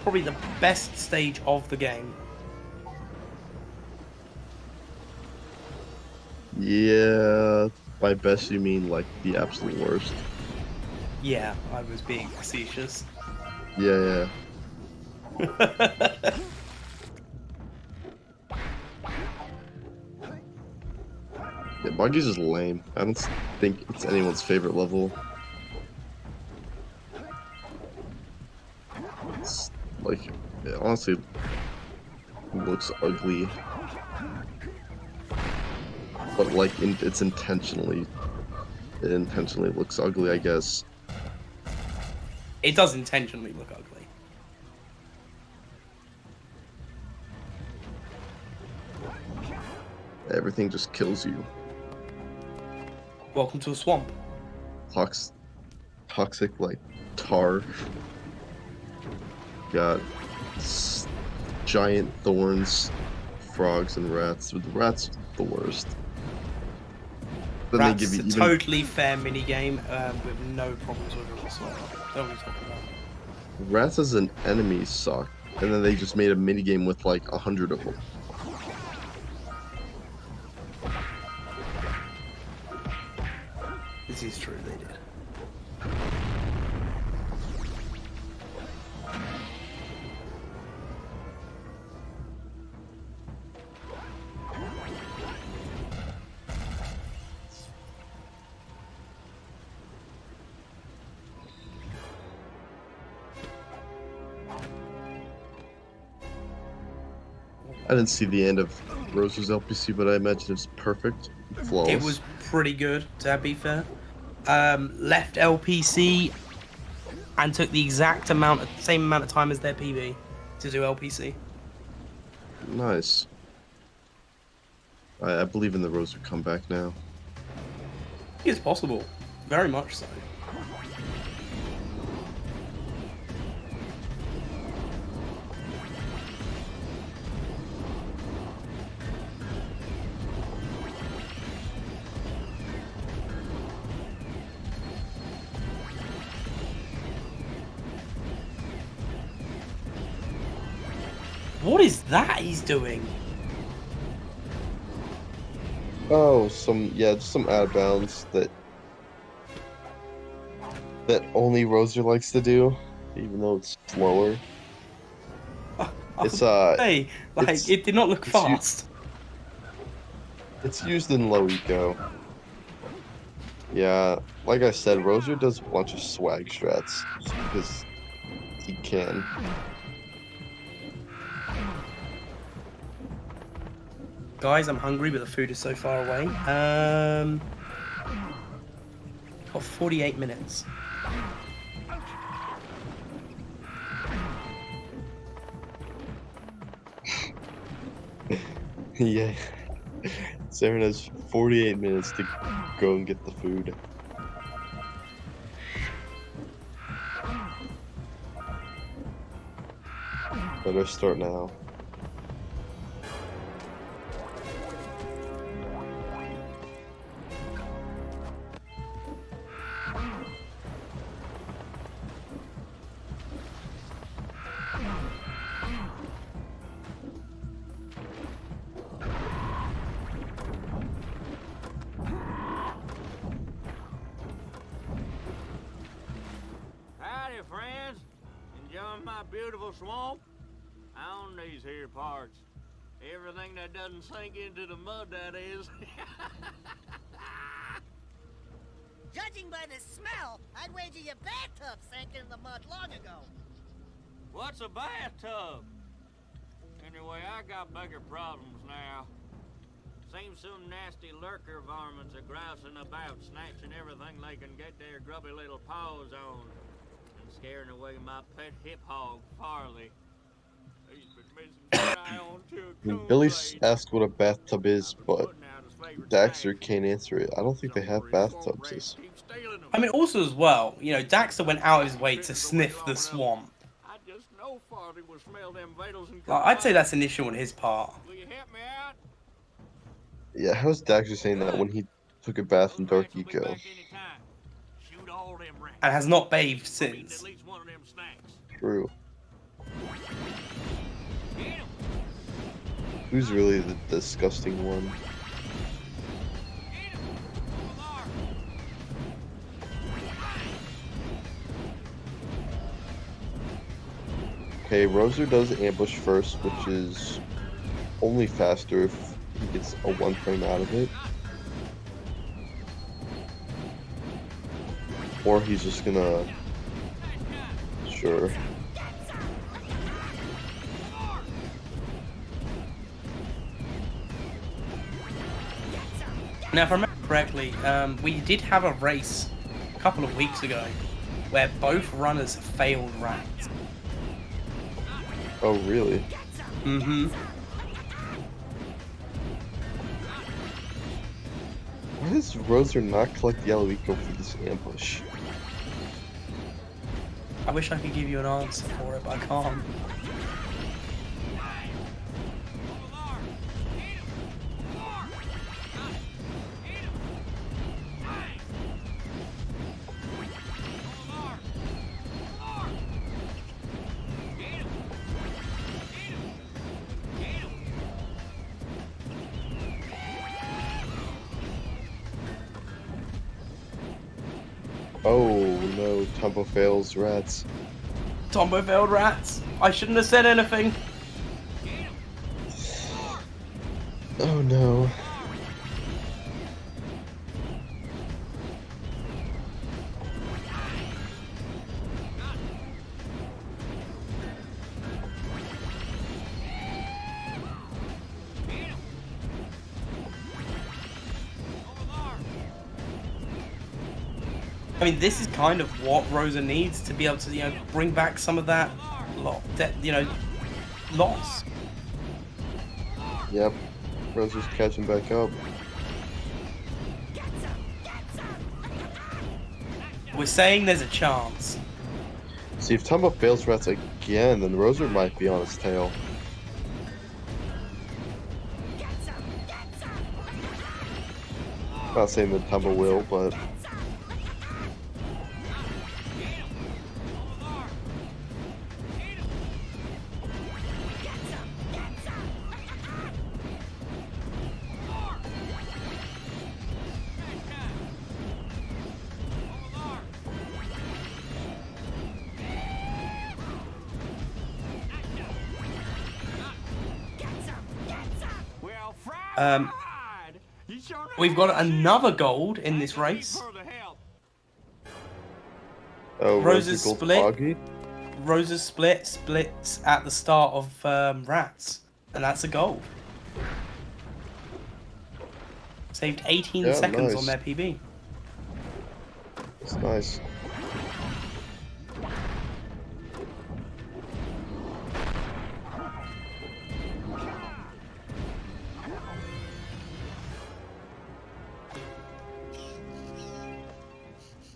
probably the best stage of the game. Yeah, by best you mean like the absolute worst. Yeah, I was being facetious. Yeah, yeah. Buggy's is lame. I don't think it's anyone's favorite level. It's like, it honestly looks ugly. But like, it intentionally looks ugly, I guess. It does intentionally look ugly. Everything just kills you. Welcome to a swamp. Toxic like tar. Got giant thorns, frogs, and rats. With the rats, the worst. Then Rats they give you is a totally fair minigame with no problems with it whatsoever. Don't we talk about? Rats as an enemy suck, and then they just made a minigame with like 100 of them. This is true, they did. I didn't see the end of Rozer's LPC, but I imagine it's perfect, flawless. It was pretty good, to be fair. Left LPC and took the same amount of time as their PB to do LPC. Nice. I believe in the Rozer comeback now. I think it's possible. Very much so. What is that he's doing? Oh, just some out of bounds that only Rozer likes to do, even though it's slower. It's Hey, like it did not look fast. It's used in low eco. Yeah, like I said, Rozer does a bunch of swag strats just because he can. Guys, I'm hungry, but the food is so far away. Got 48 minutes. Yeah. Saren has 48 minutes to go and get the food. Better start now. Howdy, friends. Enjoying my beautiful swamp? On these here parts. Everything that doesn't sink into the mud, that is. Judging by the smell, I'd wager your bathtub sank in the mud long ago. What's a bathtub? Anyway, I got bigger problems now. Seems some nasty lurker varmints are grousing about, snatching everything they can get their grubby little paws on, and scaring away my pet hip hog, Farley. He's been missing some eye on to a coon Billy's blade. asked what a bathtub is, I've been but putting out his favorite Daxter snack. can't answer it. I don't think they Some have poor swamp bathtubs. rats keep stealing them. I mean, also as well, you know, Daxter went out of his way to Sitting away sniff the long enough, swamp. I just know Farley will smell them vitals and Like, come I'd say by. that's an issue on his part. Will you help me out? Yeah, how's Daxter saying that when he took a bath in Those Dark rats will be Eco? back anytime. Shoot all them rats. And has not bathed I'm eating since. at least one of them snacks. True. Get 'em. Who's really the disgusting one? Get 'em. Over Okay, Rozer does ambush first, which is only faster if he gets a 1 frame out of it. Or he's just gonna... Sure. Now, if I remember correctly, we did have a race a couple of weeks ago where both runners failed rats. Oh, really? Mm-hmm. Why does Rozer not collect Yellow Eco for this ambush? I wish I could give you an answer for it, but I can't. Oh no, Tombo fails rats. Tombo failed rats. I shouldn't have said anything. Oh no. I mean, this is kind of what Rozer needs to be able to, you know, bring back some of that, loss. Yep. Rozer's catching back up. We're saying there's a chance. See, if Tombo fails rats again, then Rozer might be on his tail. Not saying that Tombo will, but... We've got another gold in this race. Oh, Rozer's Rozer gold split. foggy? Rozer's splits at the start of rats, and that's a gold. Saved 18 Yeah, seconds nice. on their PB. It's nice.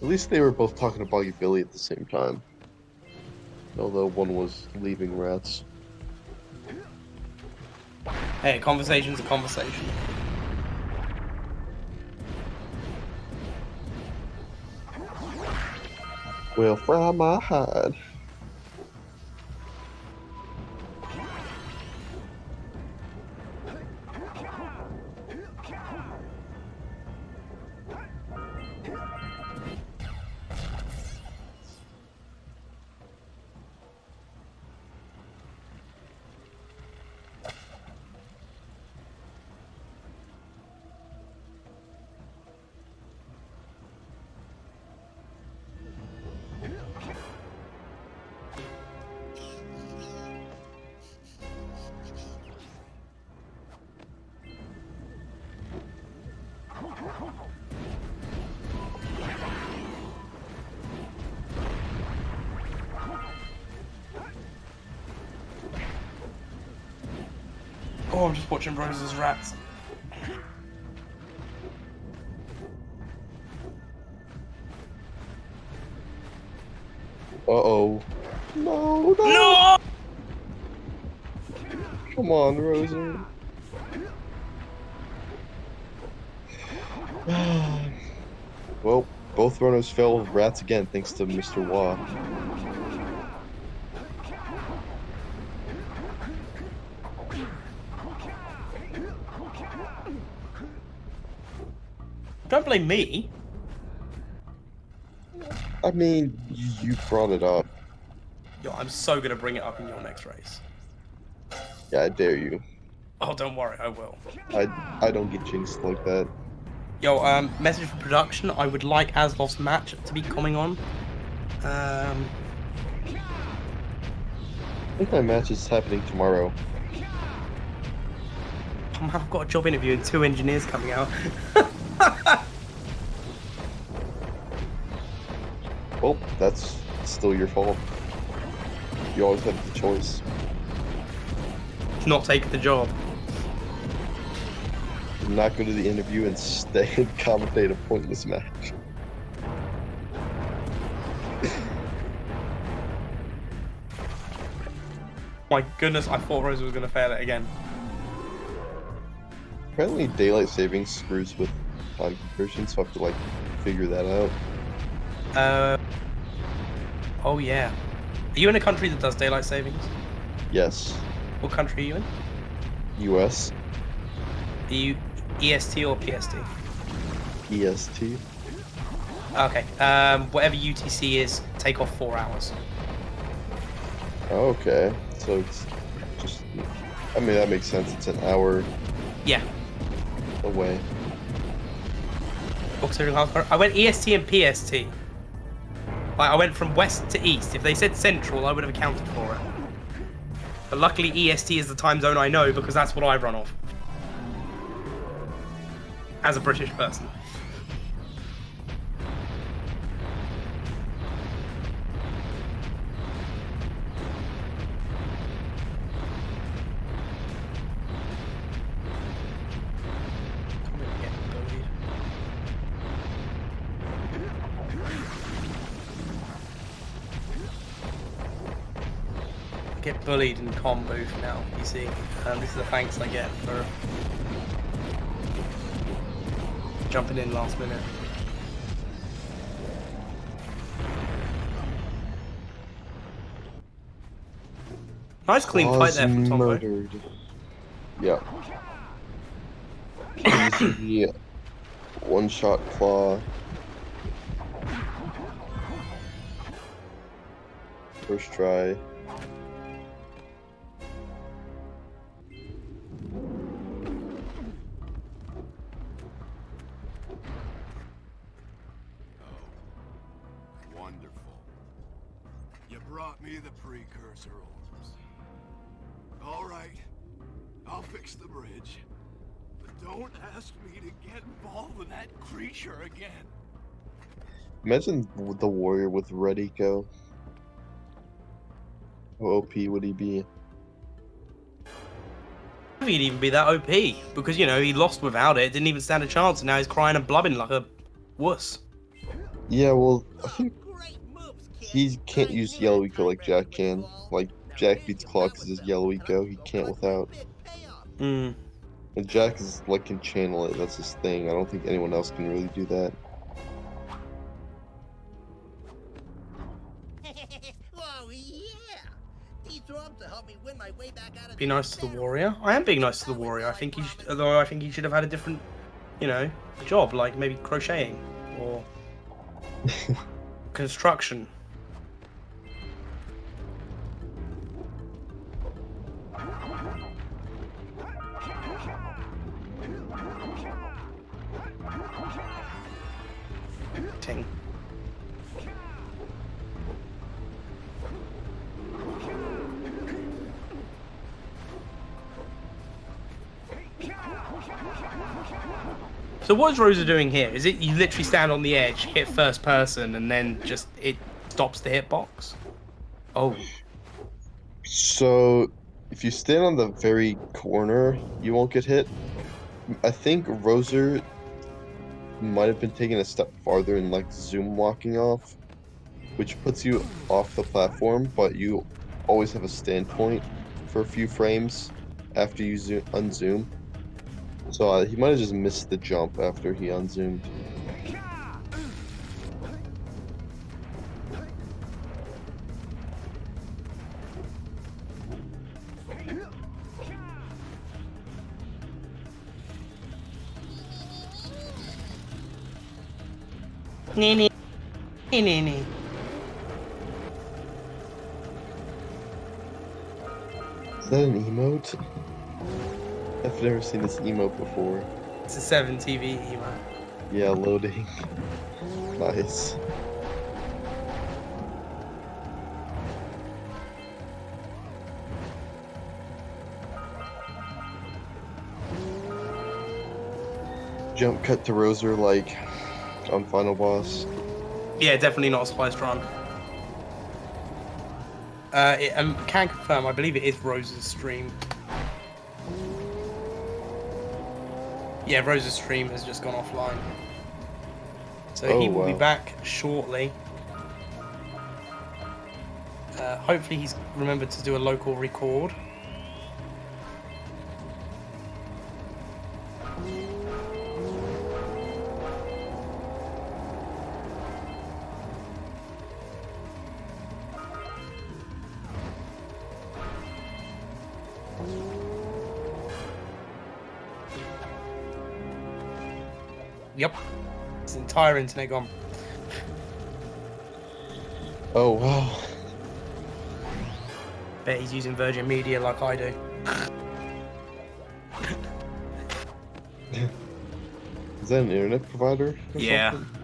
At least they were both talking to Boggy Billy at the same time. Although one was leaving rats. Hey, a conversation's a conversation. Well, fry my hide. Oh, I'm just watching Rozer's rats. Uh-oh. No, no! No! Come on, Rozer. Well, both runners fell with rats again, thanks to Mr. Wah. Don't blame me. I mean, you brought it up. Yo, I'm so gonna bring it up in your next race. Yeah, I dare you. Oh, don't worry, I will. I don't get jinxed like that. Yo, message for production. I would like Aslov's match to be coming on. I think my match is happening tomorrow. Oh man, I've got a job interview and 2 engineers coming out. Well, that's still your fault. You always have the choice. Not take the job. Not go to the interview and stay and commentate a pointless match. My goodness, I thought Rozer was gonna fail it again. Apparently daylight savings screws with time conversion, so I have to like figure that out. Oh yeah. Are you in a country that does daylight savings? Yes. What country are you in? US. Are you EST or PST? EST. Okay. Whatever UTC is, take off 4 hours. Okay. So it's just, I mean, that makes sense. It's an hour Yeah. away. I went EST and PST. Like, I went from west to east. If they said central, I would have accounted for it. But luckily EST is the time zone I know because that's what I run off. As a British person. Get bullied in combo now, you see. This is the thanks I get for jumping in last minute. Nice clean fight there from Tombo. Murdered. Yeah. Easy one-shot claw. First try. Brought me the precursor orbs. All right, I'll fix the bridge, but don't ask me to get involved in that creature again. Imagine the warrior with red eco. How OP would he be? He'd even be that OP because, you know, he lost without it, didn't even stand a chance, and now he's crying and blubbing like a wuss. Yeah, well, I think he can't use yellow eco like Jak can. Like, Jak beats Claw because his yellow eco, he can't without. Mm. And Jak is like can channel it, that's his thing. I don't think anyone else can really do that. Oh yeah! These orbs will help me win my way back out of Be nice to the warrior. I am being nice to the warrior. I think he should, although I think he should have had a different, you know, job, like maybe crocheting or construction. Ting. So what is Rozer doing here? Is it you literally stand on the edge, hit first person, and then just it stops the hitbox? Oh. So if you stand on the very corner, you won't get hit. I think Rozer might have been taken a step farther in like zoom walking off, which puts you off the platform, but you always have a stand point for a few frames after you unzoom. So he might have just missed the jump after he unzoomed. Nee. Is that an emote? I've never seen this emote before. It's a 7 TV emote. Yeah, loading. Nice. Jump cut to Rozer like on final boss. Yeah, definitely not a spliced run. Can confirm, I believe it is Rose's stream. Yeah, Rose's stream has just gone offline. So he will be back shortly. Hopefully he's remembered to do a local record. Yep. His entire internet gone. Oh, wow. Bet he's using Virgin Media like I do. Is that an internet provider? Yeah. Something?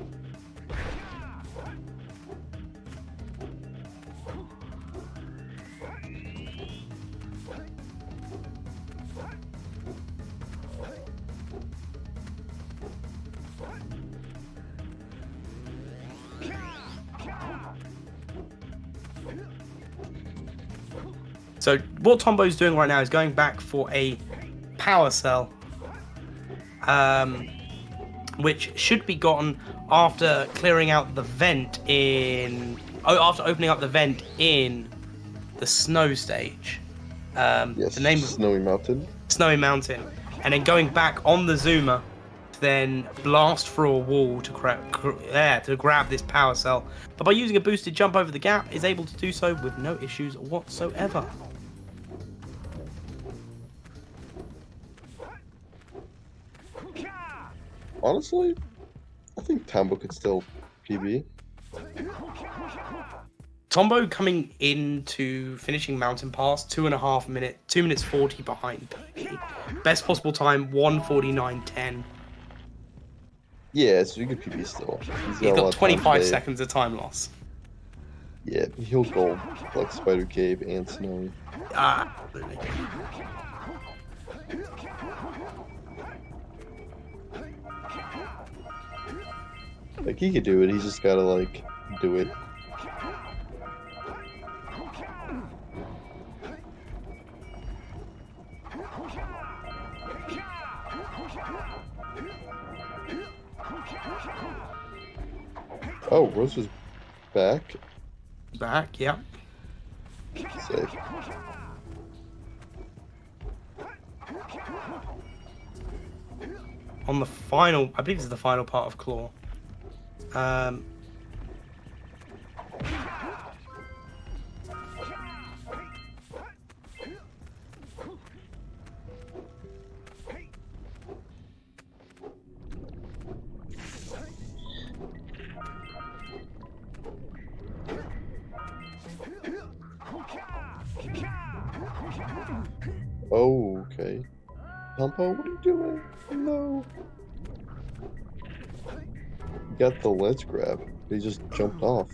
So what Tombo's doing right now is going back for a power cell, which should be gotten after clearing out the vent in. After opening up the vent in the snow stage. Yes. The name of Snowy Mountain. Snowy Mountain, and then going back on the zoomer to then blast through a wall to grab this power cell. But by using a boosted jump over the gap, is able to do so with no issues whatsoever. Honestly, I think Tombo could still PB. Tombo coming into finishing Mountain Pass 2.5 minutes, 2 minutes 40 behind PB. Best possible time 1:49.10. Yeah, so you could PB still. He's got 25 seconds of time loss. Yeah, he'll go like Spider Cave and Snowy. Absolutely. Like he could do it, he's just gotta like do it. Oh, Rose is back. Back, yeah. Sick. On the final, I believe this is the final part of Claw. Oh, okay. Tombo, what are you doing? No. He got the ledge grab. He just jumped off.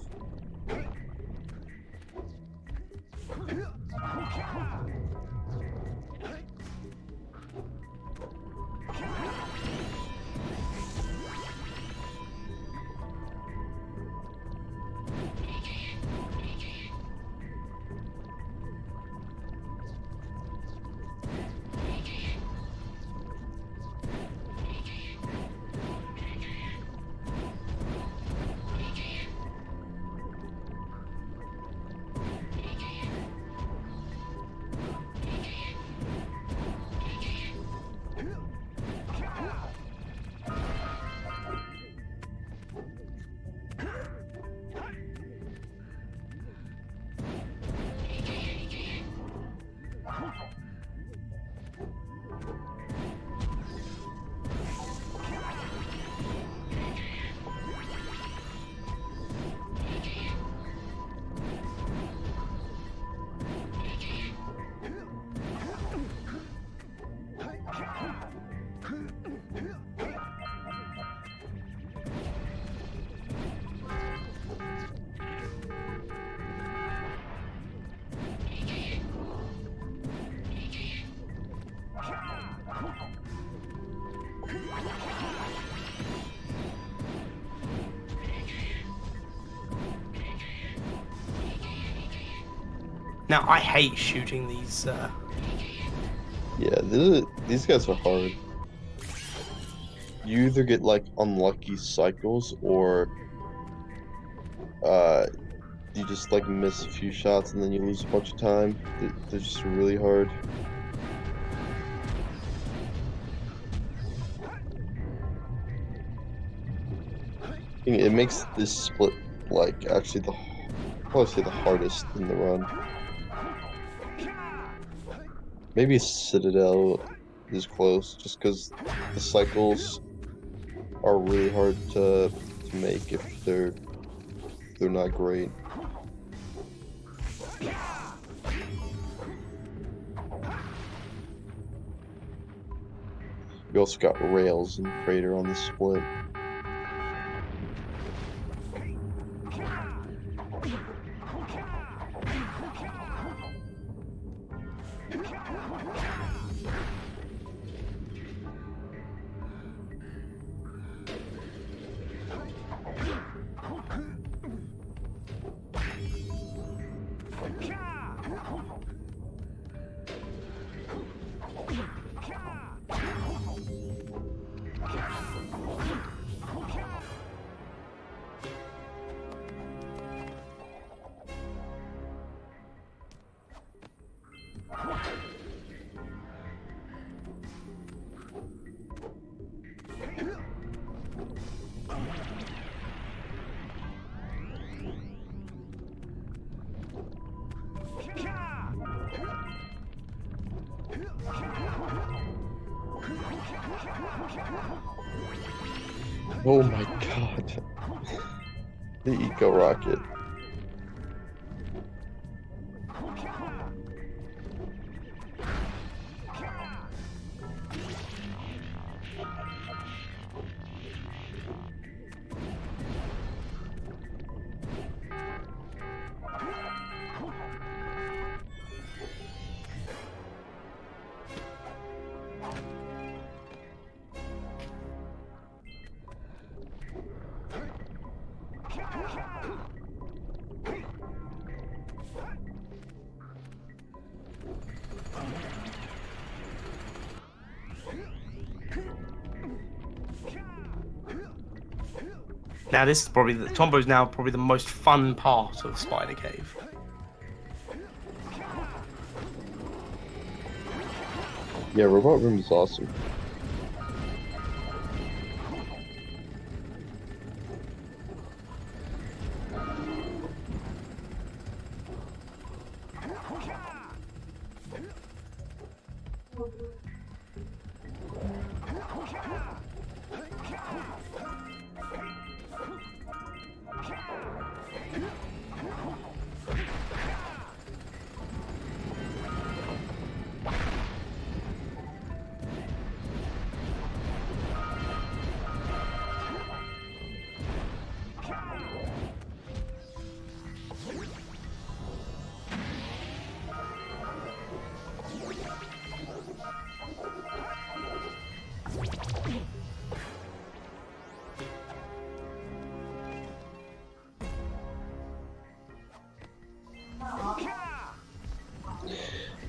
Now, I hate shooting these. Yeah, these guys are hard. You either get like unlucky cycles or you just like miss a few shots and then you lose a bunch of time. They're just really hard. It makes this split like actually probably say the hardest in the run. Maybe Citadel is close just because the cycles are really hard to make if they're not great. We also got rails and crater on the split. Oh my god. The eco rocket. Now this is probably Tombo's now probably the most fun part of Spider Cave. Yeah, Robot Room is awesome.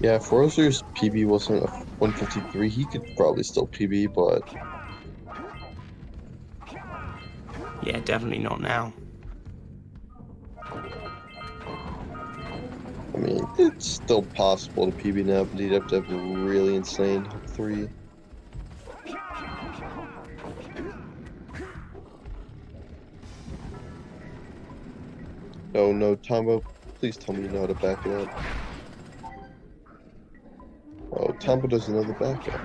Yeah, if Rozer's PB wasn't a 153, he could probably still PB, but Yeah, definitely not now. I mean, it's still possible to PB now, but he'd have to have a really insane hook 3. Oh no, Tombo, please tell me you know how to back it up. Oh, Tombo doesn't know the backup.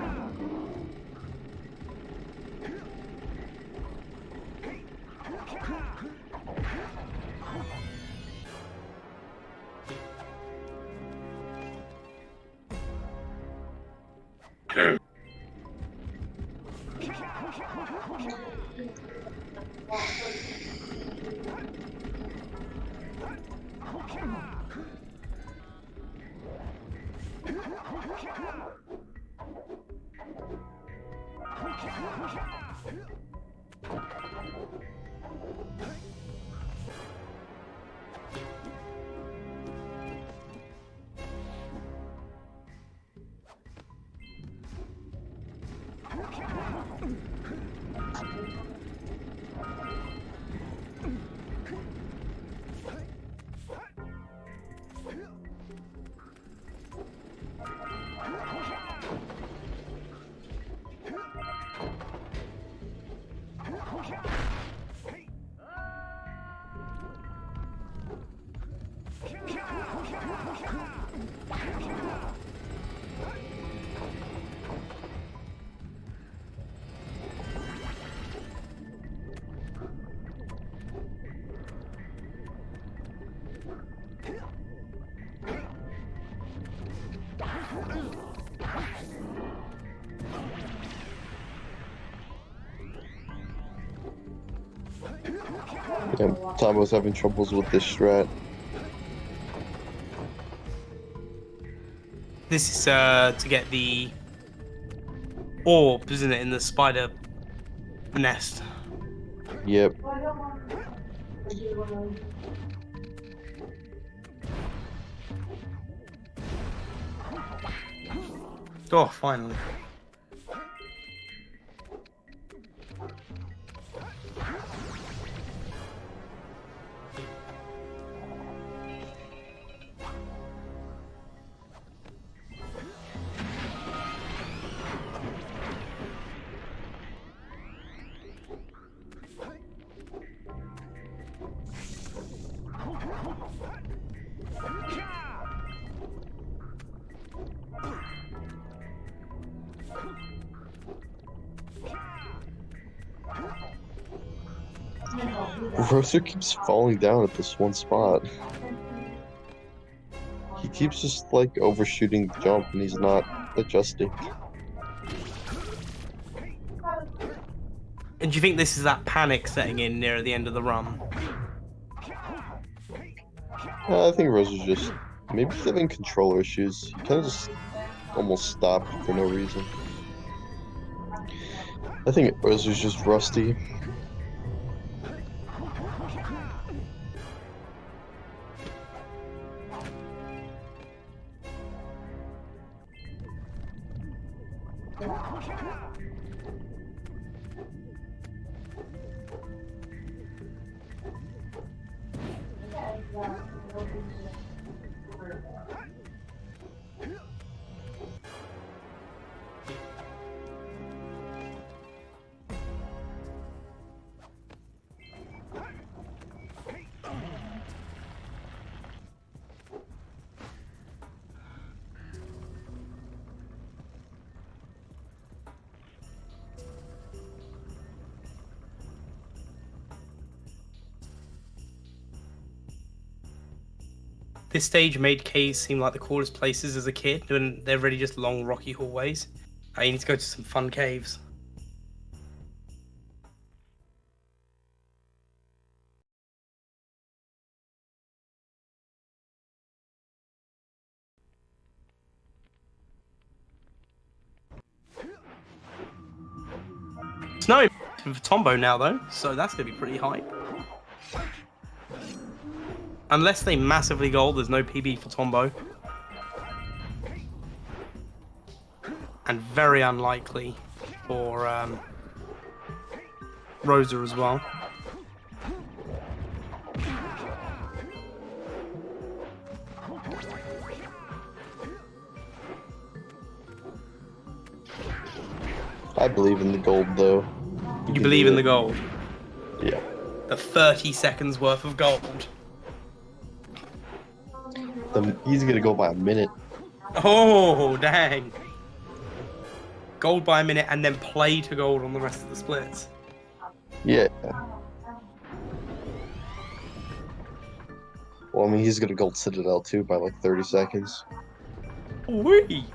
Yeah, Tombo's having troubles with this strat. This is to get the orb, isn't it, in the spider nest? Yep. Oh, finally. Rozer keeps falling down at this one spot. He keeps just like overshooting the jump and he's not adjusting. And do you think this is that panic setting in near the end of the run? I think Rozer's just maybe he's having controller issues. He kind of just almost stopped for no reason. I think Rozer's just rusty. This stage made caves seem like the coolest places as a kid, and they're really just long, rocky hallways. You need to go to some fun caves. Snowing for Tombo now, though, so that's going to be pretty hype. Unless they massively gold, there's no PB for Tombo. And very unlikely for Rozer as well. I believe in the gold though. You believe in the gold? Yeah. The 30 seconds worth of gold. He's gonna go by a minute. Oh, dang. Gold by a minute and then play to gold on the rest of the splits. Yeah. Well, I mean, he's gonna gold Citadel too by like 30 seconds. Whee!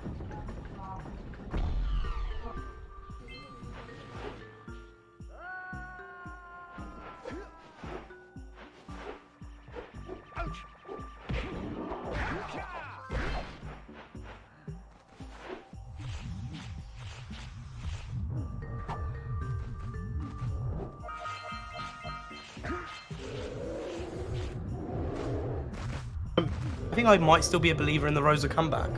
I think I might still be a believer in the Rozer comeback.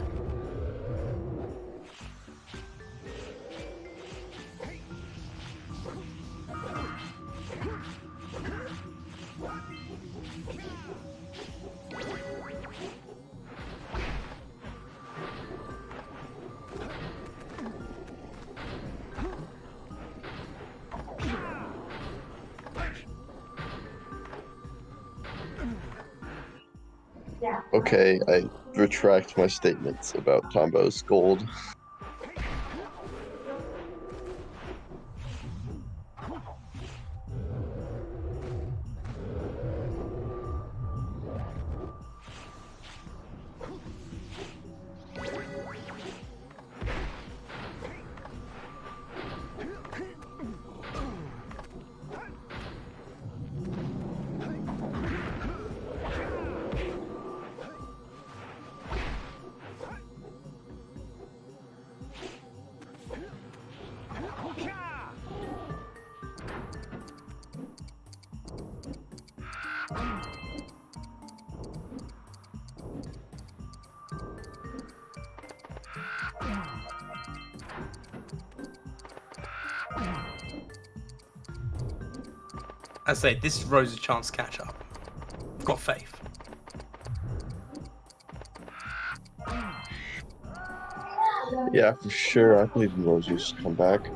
Okay, I retract my statements about Tombo's gold. I say, this is Rose's chance to catch up. I've got faith. Yeah, for sure. I believe in Rozer's comeback.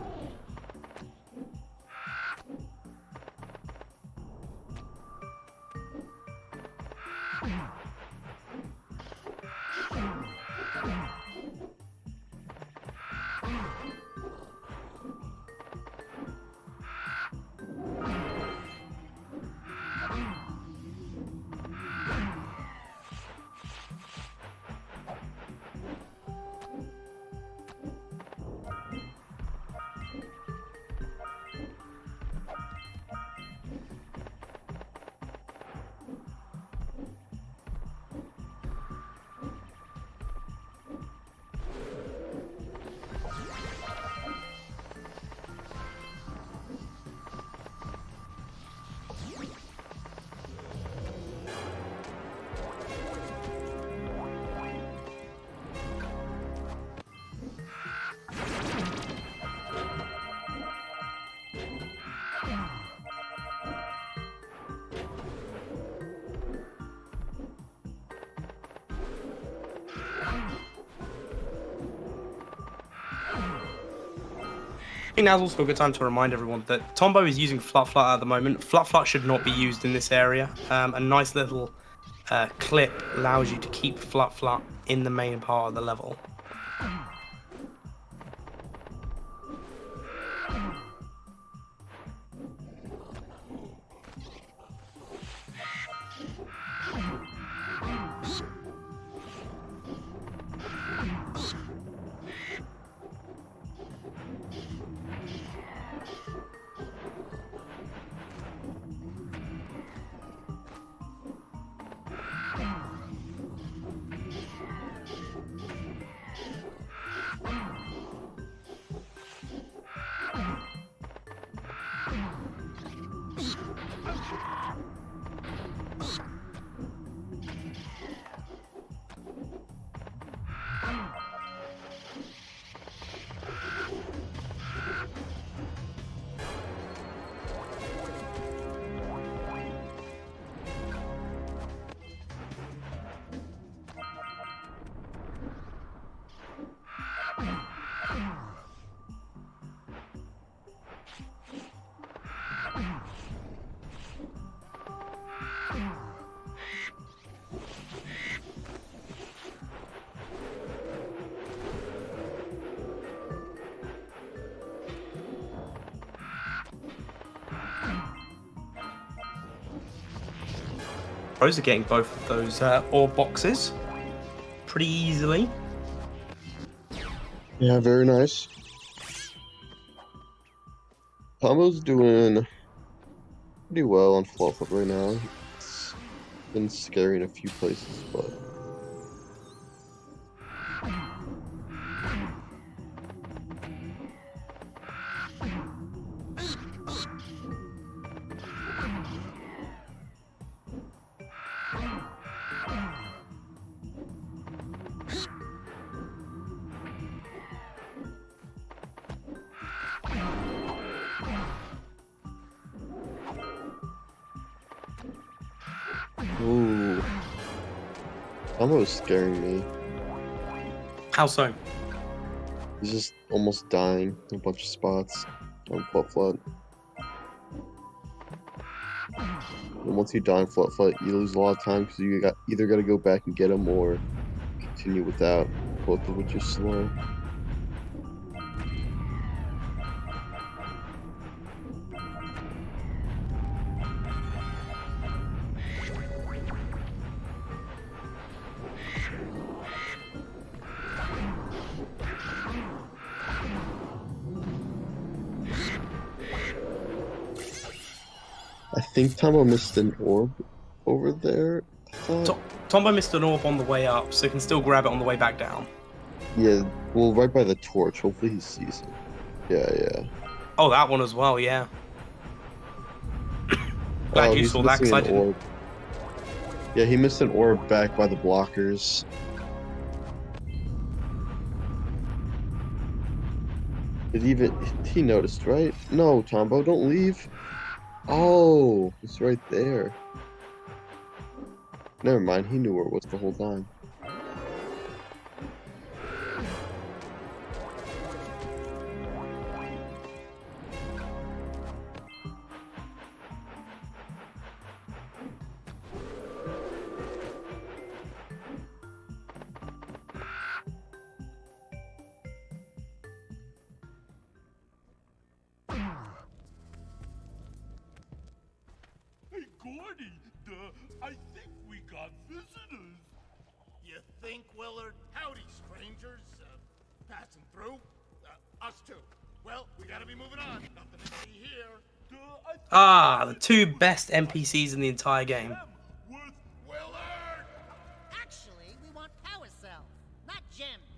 I think now's also a good time to remind everyone that Tombo is using Flut Flut at the moment. Flut Flut should not be used in this area. A nice little clip allows you to keep Flut Flut in the main part of the level. Rozer getting both of those orb boxes pretty easily. Yeah, very nice. Tombo's doing pretty well on Flut Flut right now. It's been scary in a few places, but ooh, Tombo's scaring me. How so? He's just almost dying in a bunch of spots on Flut Flut. And once you die in Flut Flut, you lose a lot of time because you either got to go back and get him or continue without, both of which is slow. I think Tombo missed an orb over there. I thought. Tombo missed an orb on the way up, so he can still grab it on the way back down. Yeah, well, right by the torch. Hopefully he sees it. Yeah. Oh, that one as well, yeah. Glad you he's saw that, because missing I an didn't. orb. Yeah, he missed an orb back by the blockers. He noticed, right? No, Tombo, don't leave. Oh, it's right there. Never mind, he knew where it was the whole time. Hey, Gordy, I think we got visitors. You think, Willard? Howdy, strangers. Passing through? Us too. Well, we gotta be moving on. Nothing to see here. Ah, the two best NPCs in the entire game. Willard! Actually, we want power cells, not gems.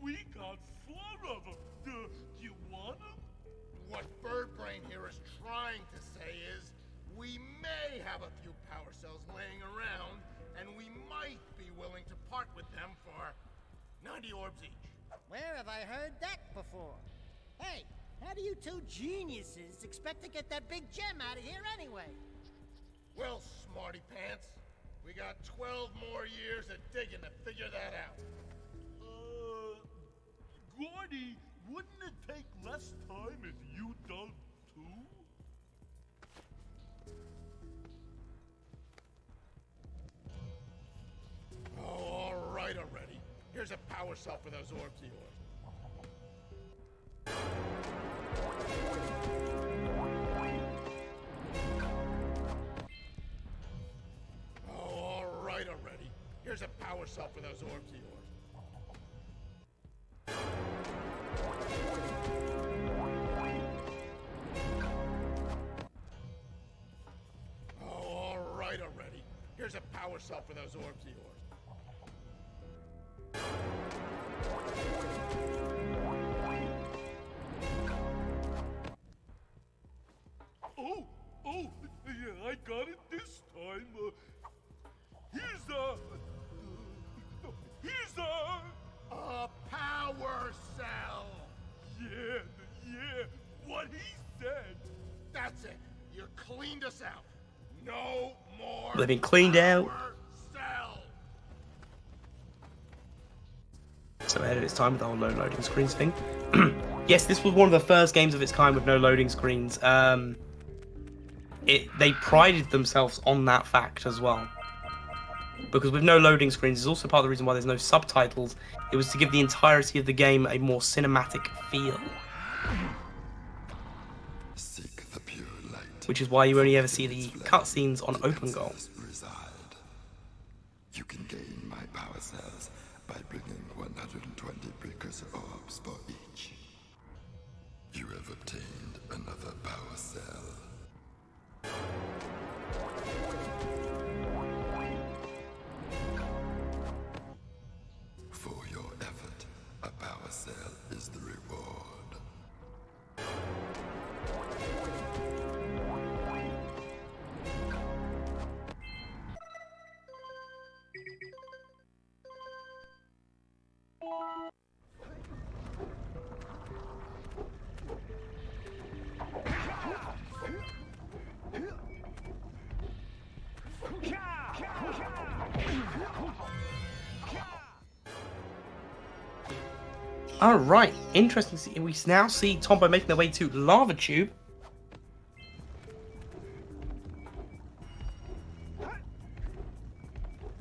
We got 4 of them. Do you want them? What Birdbrain here is trying to say is, we may have a few power cells laying around, and we might be willing to part with them for 90 orbs each. Where have I heard that before? Hey, how do you two geniuses expect to get that big gem out of here anyway? Well, smarty pants, we got 12 more years of digging to figure that out. Gordy, wouldn't it take less time if you dug too? Oh, all right already. Here's a power cell for those orbs of yours. Oh, all right already. Here's a power cell for those orbs of yours. Oh, all right already. Here's a power cell for those orbs of yours. Oh, yeah, I got it this time. Here's A power cell! yeah, what he said. That's it. You cleaned us out. No more. They've been cleaned out. power cell. So ahead of its time with the whole no loading screens thing. Yes, this was one of the first games of its kind with no loading screens. They prided themselves on that fact as well. Because with no loading screens, is also part of the reason why there's no subtitles. It was to give the entirety of the game a more cinematic feel. Seek the pure light. Which is why you only ever see the cutscenes on open goal. Reside. You can gain my power cells by bringing 120 precursor orbs for each. You have obtained another power cell. For your effort, a power cell is the reward. Alright, interesting to see. We now see Tombo making their way to Lava Tube.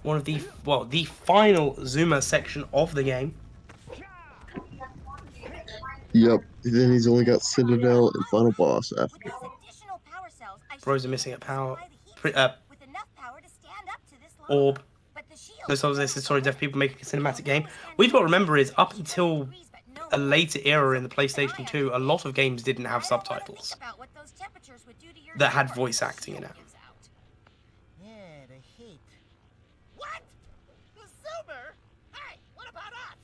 One of the, well, the final Zuma section of the game. Yep, then he's only got Citadel and Final Boss after. With these additional power cells, I Rozer should missing a be able to power supply the heat with enough power to stand up to this lava. orb. But the shield No, so this is sorry, deaf people making a cinematic game. What you've got to remember is up until a later era in the PlayStation 2, a lot of games didn't have subtitles that had voice acting in it. Yeah, the heat. What? The Zoomer? Hey, what about us?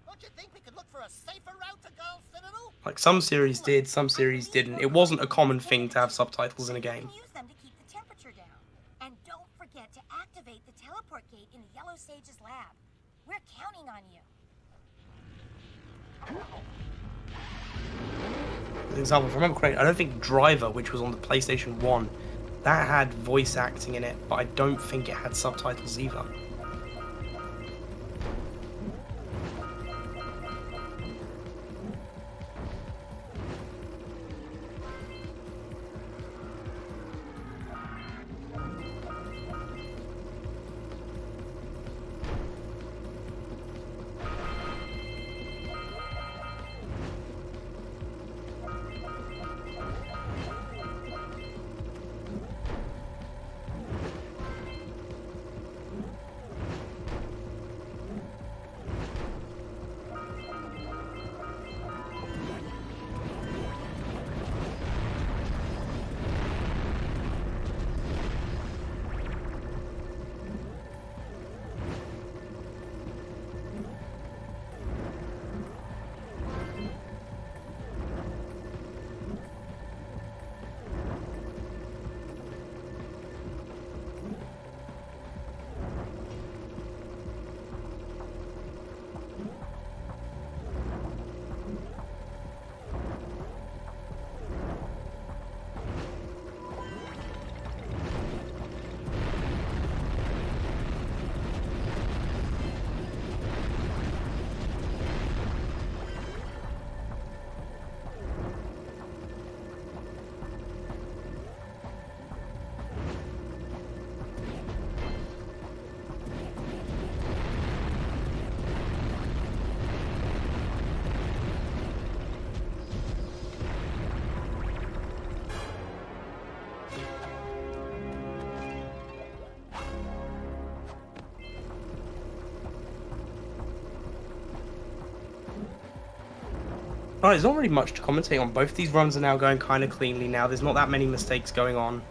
Don't you think we could look for a safer route to Gull Citadel? Like some series did, some series didn't. It wasn't a common thing to have subtitles in a game. Use them to keep the temperature down. And don't forget to activate the teleport gate in the Yellow Sage's lab. We're counting on you. example, if I remember correctly, I don't think Driver, which was on the PlayStation 1, that had voice acting in it, but I don't think it had subtitles either. Alright, there's not really much to commentate on. Both these runs are now going kind of cleanly now. There's not that many mistakes going on.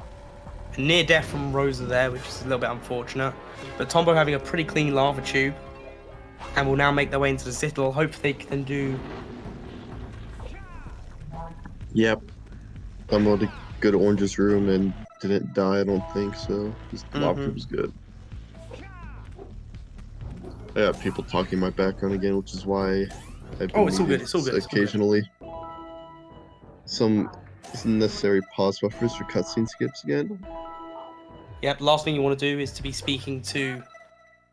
A near death from Rozer there, which is a little bit unfortunate. But Tombo having a pretty clean lava tube. And will now make their way into the Citadel. Hope they can do... Yep. I'm able to go to Orange's room and didn't die, I don't think, so his lava tube was good. I got people talking in my background again, which is why I've been it's all good, it's all good. occasionally. Some necessary pause buffers for cutscene skips again. Yep, last thing you want to do is to be speaking to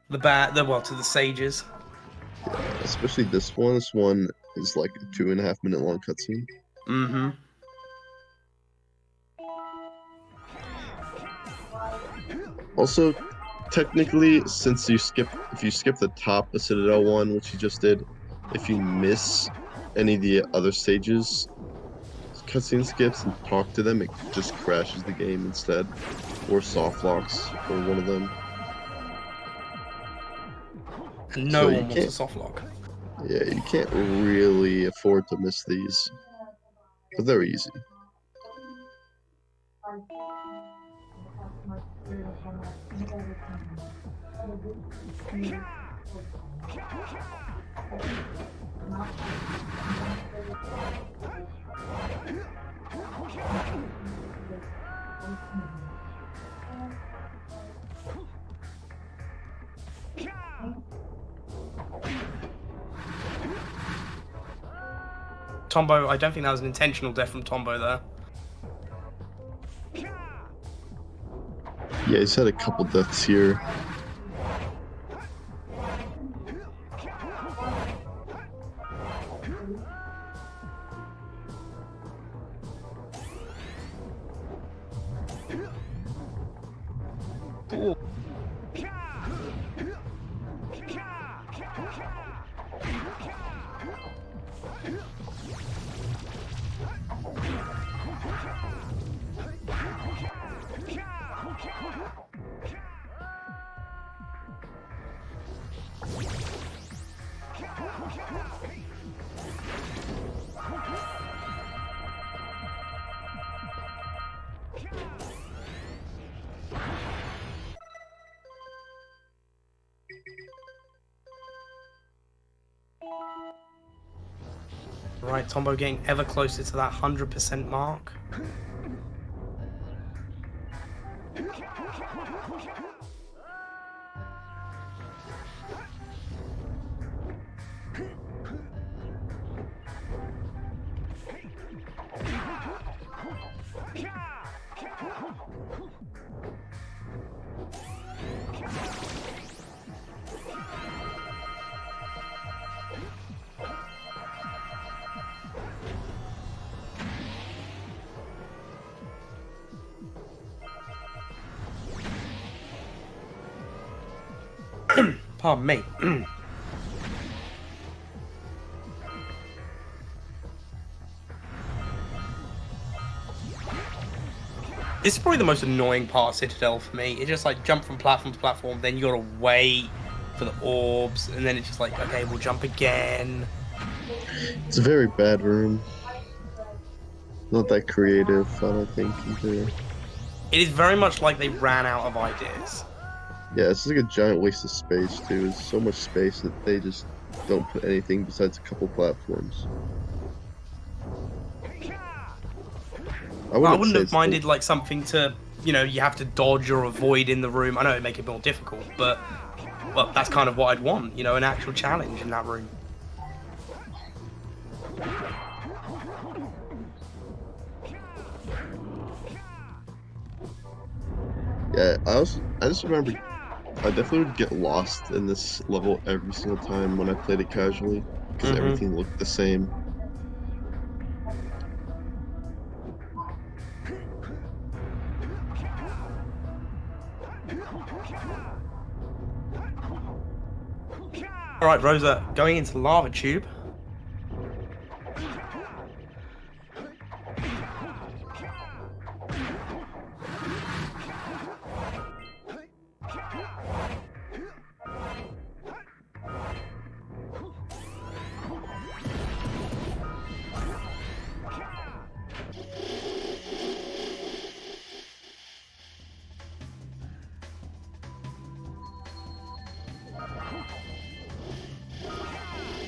to the sages. Yeah, especially this one. This one is like a 2.5 minute long cutscene. Mm-hmm. Also, technically, since if you skip the top of Citadel one, which you just did, if you miss any of the other stages, cutscene skips and talk to them, it just crashes the game instead, or soft locks for one of them. And no one wants a soft lock. Yeah, you can't really afford to miss these, but they're easy. Tombo, I don't think that was an intentional death from Tombo there. Yeah, he's had a couple deaths here. Right, Tombo getting ever closer to that 100% mark. Pardon me. This is probably the most annoying part of Citadel for me. It's just like jump from platform to platform, then you gotta wait for the orbs, and then it's just like, okay, we'll jump again. It's a very bad room. Not that creative, I don't think, either. It is very much like they ran out of ideas. Yeah, it's like a giant waste of space, too. There's so much space that they just don't put anything besides a couple platforms. I wouldn't have minded like something to, you know, you have to dodge or avoid in the room. I know it'd make it more difficult, but well, that's kind of what I'd want, you know, an actual challenge in that room. Yeah, I just remember I definitely would get lost in this level every single time when I played it casually, because everything looked the same. Alright, Rozer, going into the lava tube.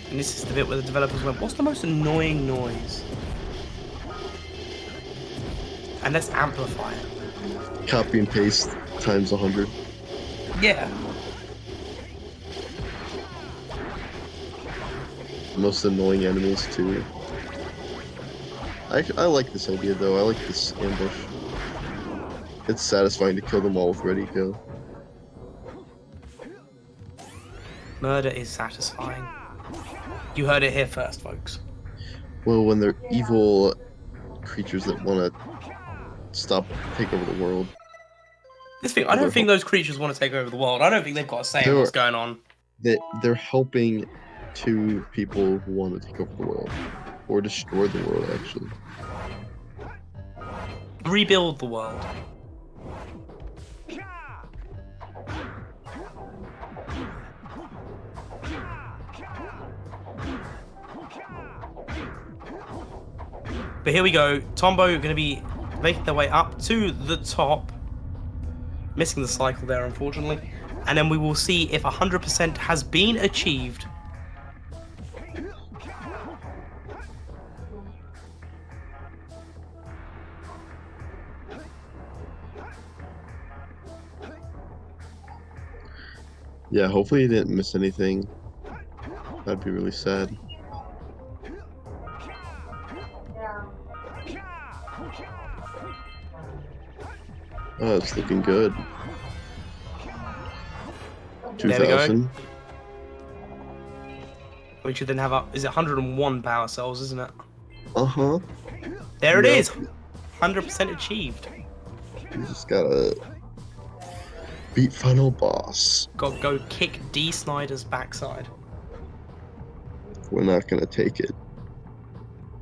And this is the bit where the developers went, what's the most annoying noise? And let's amplify it. Copy and paste times 100. Yeah. Most annoying enemies, too. I like this idea, though. I like this ambush. It's satisfying to kill them all with ready go. Murder is satisfying. You heard it here first, folks. Well, when they're evil creatures that want to take over the world. This thing, I don't think those creatures want to take over the world. I don't think they've got a say in what's going on. They're helping two people who want to take over the world. Or destroy the world, actually. Rebuild the world. But here we go. Tombo going to be making their way up to the top. Missing the cycle there, unfortunately. And then we will see if 100% has been achieved. Yeah, hopefully he didn't miss anything. That'd be really sad. Oh, it's looking good. 2,000. We should then have up. Is it 101 power cells, isn't it? Uh-huh. There it is! 100% achieved. You just gotta beat final boss. Got go kick D. Snyder's backside. We're not gonna take it.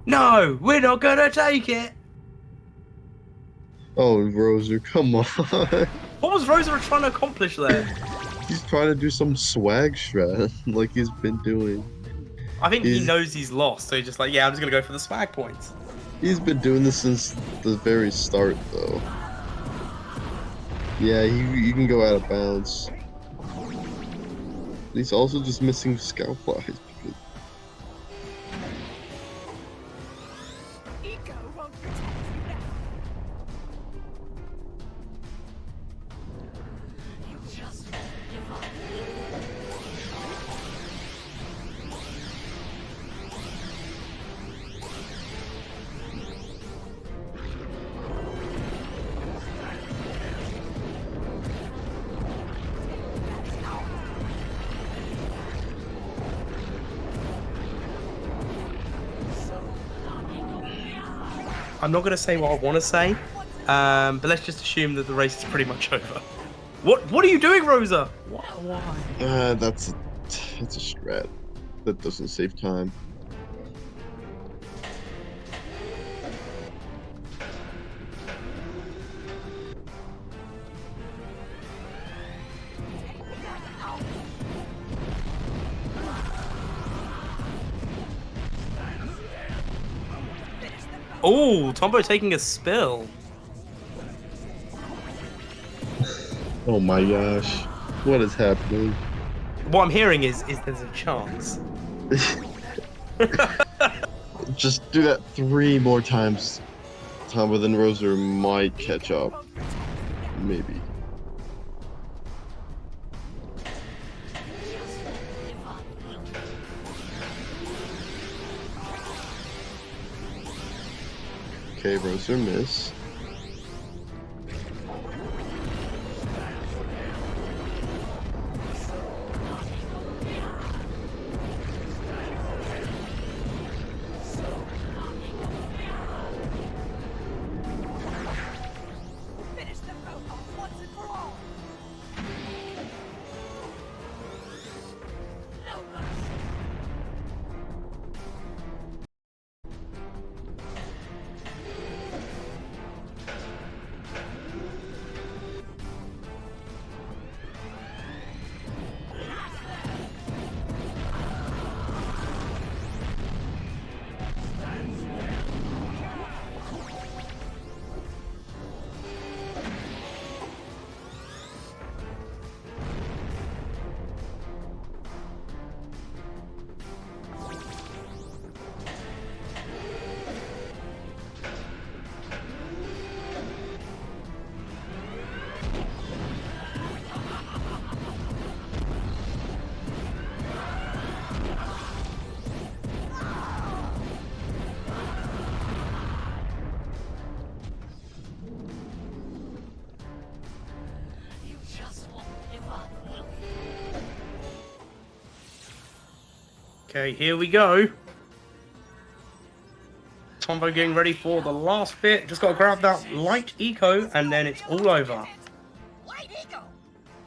No! We're not gonna take it! Oh, Rozer, come on. What was Rozer trying to accomplish there? He's trying to do some swag strat, like he's been doing. I think he knows he's lost, so he's just like, yeah, I'm just gonna go for the swag points. He's been doing this since the very start, though. Yeah, you can go out of bounds. He's also just missing scout flies. I'm not going to say what I want to say, but let's just assume that the race is pretty much over. What are you doing, Rozer? Why? That's a strat. That doesn't save time. Oh, Tombo taking a spill. Oh my gosh. What is happening? What I'm hearing is there's a chance. Just do that 3 more times, Tombo, then Rozer might catch up. Maybe. Okay, Rozer miss. Okay, here we go. Tombo getting ready for the last bit. Just got to grab that light eco, and then it's all over. Light eco.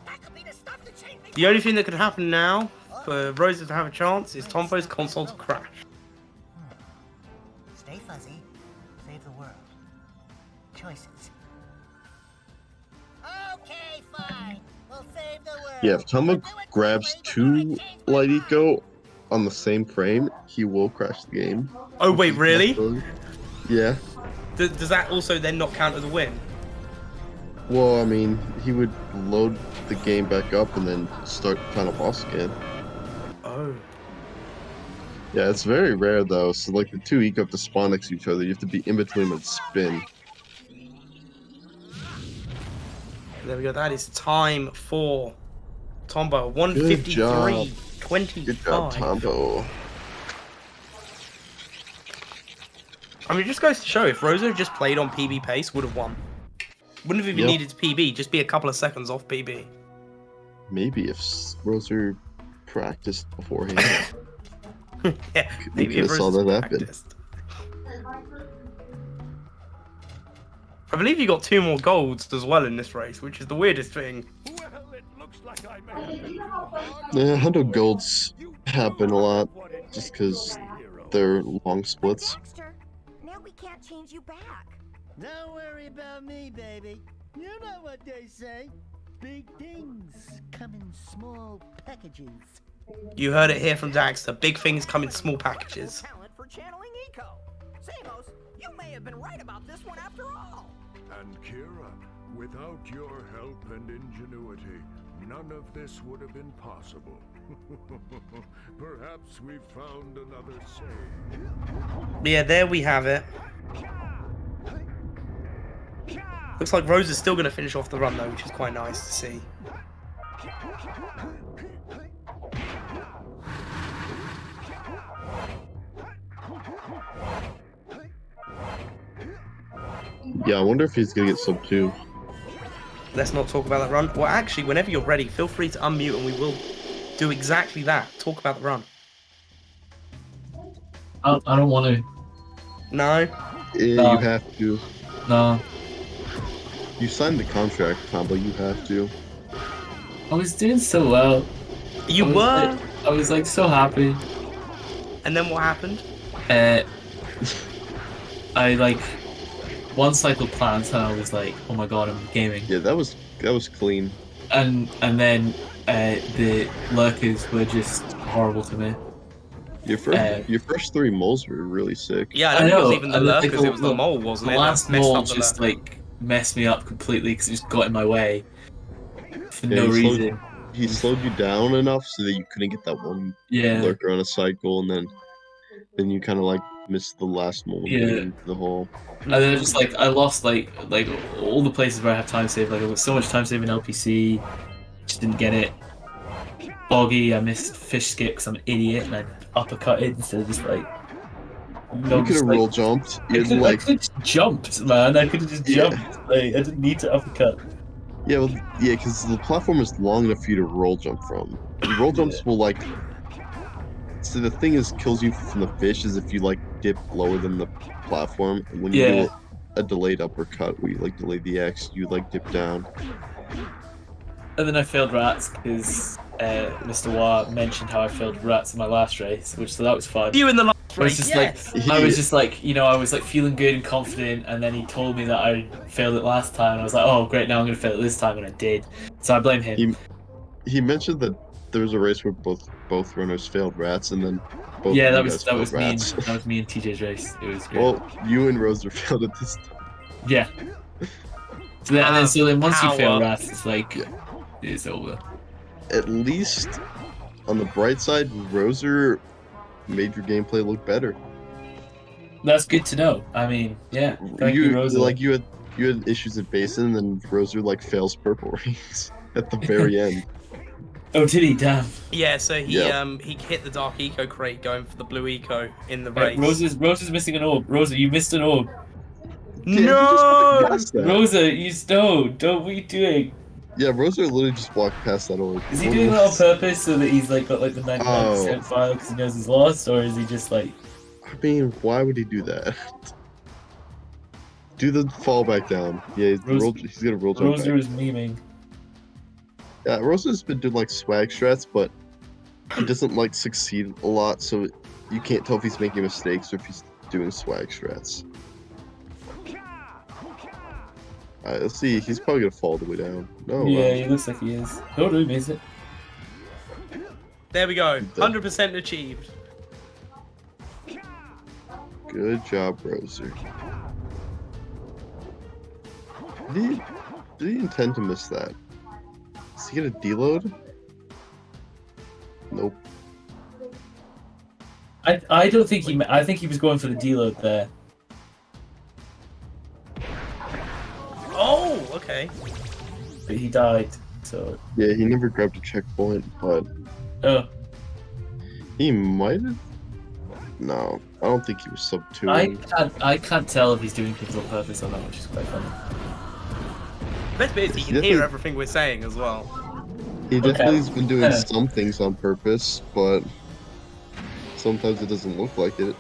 That could be the stuff to change me. The only thing that could happen now for Rozer to have a chance is Tombo's console to crash. Stay fuzzy. Save the world. Choices. Okay, fine. We'll save the world. Yeah, if Tombo grabs 2 light eco on the same frame, he will crash the game. Oh wait, really? Yeah. Does that also then not count as a win? Well, I mean, he would load the game back up and then start the final boss again. Oh. Yeah, it's very rare though. So like the 2 eco have to spawn next to each other. You have to be in between them and spin. There we go. That is time for Tombo. 153. 25. Good job, Tombo. I mean, it just goes to show if Rozer just played on PB pace, would have won. Wouldn't have even needed to PB, just be a couple of seconds off PB. Maybe if Rozer practiced beforehand. Yeah, maybe we if saw Rozer that happen. practiced. I believe you got 2 more golds as well in this race, which is the weirdest thing. Well, it looks like I made Yeah, 100 golds happen a lot just because they're long splits. Daxter, now we can't change you back. Don't worry about me, baby. You know what they say. Big things come in small packages. You heard it here from Daxter. Big things come in small packages. Talent for channeling eco. Samos, you may have been right about this one after all. And Kira, without your help and ingenuity, none of this would have been possible. Perhaps we've found another sage. Yeah, there we have it. Looks like Rose is still going to finish off the run though, which is quite nice to see. Yeah, I wonder if he's gonna get sub 2. Let's not talk about that run. Well, actually, whenever you're ready, feel free to unmute and we will do exactly that. Talk about the run. I don't want to. No? Yeah, No. you have to. No. You signed the contract, Tombo. You have to. I was doing so well. You were? I was like so happy. And then what happened? I like one cycle plants and I was like, oh my god, I'm gaming. Yeah, that was clean. And then the lurkers were just horrible to me. Your first 3 moles were really sick. Yeah, I don't think it was even the and lurkers, like, it was the mole, wasn't the it? last That messed mole up the just lurker. like messed me up completely because it just got in my way for Yeah, no he slowed- reason. He slowed you down enough so that you couldn't get that one lurker on a cycle, and then you kind of like missed the last mole and went into the hole. And then just like I lost like all the places where I have time save. Like I got so much time saving LPC, just didn't get it. Boggy, I missed fish skip because I'm an idiot and I uppercutted instead of just like. You could have roll jumped. I could have just jumped, man. I could have just jumped. Like I didn't need to uppercut. Yeah, well, yeah, because the platform is long enough for you to roll jump from. And roll jumps will like. So the thing is, kills you from the fish is if you like dip lower than the platform. And when you do a delayed uppercut, where you like delay the X, you like dip down. And then I failed rats because Mr. Wah mentioned how I failed rats in my last race, so that was fun. You in the last I was race, just yes! like, I was just like, you know, I was like feeling good and confident, and then he told me that I failed it last time, and I was like, oh great, now I'm gonna fail it this time, and I did. So I blame him. He mentioned that there was a race where both runners failed rats, and then both. Yeah, of that you was guys failed me. rats. That was me and TJ's race. It was great. Well, you and Rozer failed it this time. Yeah. So then once you fail power. rats, it's like it's over. At least on the bright side, Rozer made your gameplay look better. That's good to know. I mean, yeah. Thank you, Rozer. Like you had issues at Basin, and then Rozer like fails purple rings at the very end. Oh, did he? Damn. Yeah, so he hit the dark eco crate going for the blue eco in the race. Roser's missing an orb. Rozer, you missed an orb. No! Rozer, you don't. What are you doing? Yeah, Rozer literally just walked past that orb. Is he doing that on purpose so that he's like got like the 99% file because he knows he's lost, or is he just like? I mean, why would he do that? Do the fall back down. Yeah, he's gonna roll jump Rozer back. is memeing. Yeah, Rozer's been doing like swag strats, but he doesn't like succeed a lot, so you can't tell if he's making mistakes or if he's doing swag strats. Alright, let's see. He's probably gonna fall all the way down. No. Yeah, he looks like he is. Oh, no, he missed it. There we go. 100% achieved. Good job, Rozer. Did he intend to miss that? Is he gonna deload? Nope. I don't think he. I think he was going for the deload there. Oh, okay. But he died, so. Yeah, he never grabbed a checkpoint, but Oh. he might have. No, I don't think he was sub 2. I can't tell if he's doing things on purpose or not, which is quite funny. Best bit is he can hear everything we're saying as well. He definitely has been doing some things on purpose, but sometimes it doesn't look like it.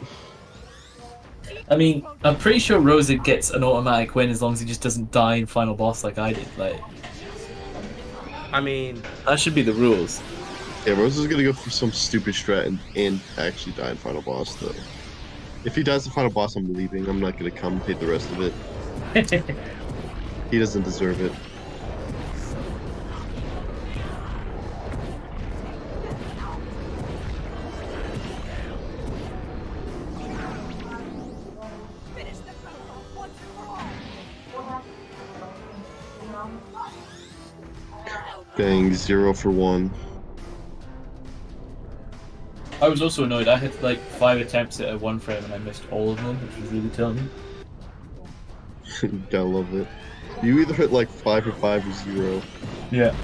I mean, I'm pretty sure Rozer gets an automatic win as long as he just doesn't die in final boss like I did. Like, I mean, that should be the rules. Yeah, Rozer's gonna go for some stupid strat and actually die in final boss though. If he dies in final boss, I'm leaving. I'm not gonna commentate the rest of it. He doesn't deserve it. Dang, 0 for 1. I was also annoyed. I had like 5 attempts at a 1 frame and I missed all of them, which was really telling. Gotta love it. You either hit like 5 or 5 or 0. Yeah.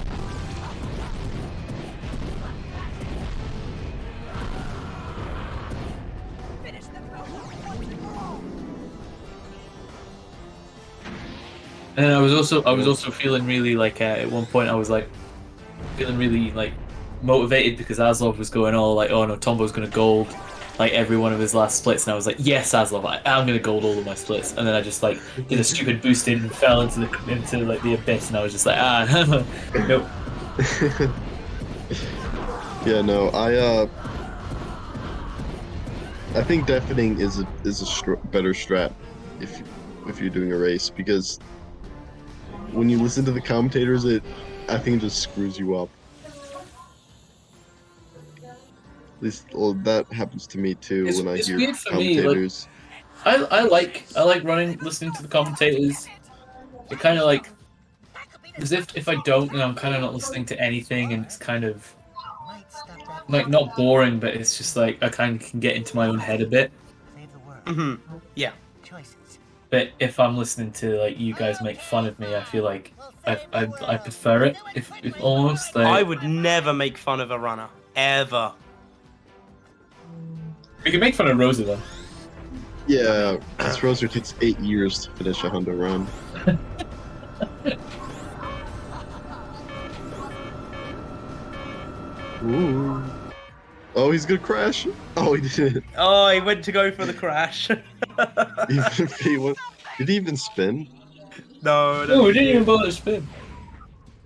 And I was also feeling really like at one point I was like feeling really like motivated because Aslov was going all like, oh no, Tombo's gonna gold like every one of his last splits, and I was like, yes, Aslov, I'm gonna gold all of my splits, and then I just like did a stupid boost in and fell into like the abyss, and I was just like, nope. Yeah, no, I think deafening is a better strat if you're doing a race, because when you listen to the commentators, I think it just screws you up. At least, well, that happens to me too when I It's hear weird for me. Like, commentators. I like running, listening to the commentators. It kind of like, as if I don't, then I'm kind of not listening to anything, and it's kind of like not boring, but it's just like I kind of can get into my own head a bit. Yeah. But if I'm listening to like you guys make fun of me, I feel like I prefer it. If almost like I would never make fun of a runner ever. we can make fun of Rozer though. Yeah, because Rozer takes 8 years to finish a Honda run. Ooh. Oh, he's gonna crash. Oh, he did. Oh, he went to go for the crash. Did he even spin? No, No, we didn't even bother to spin.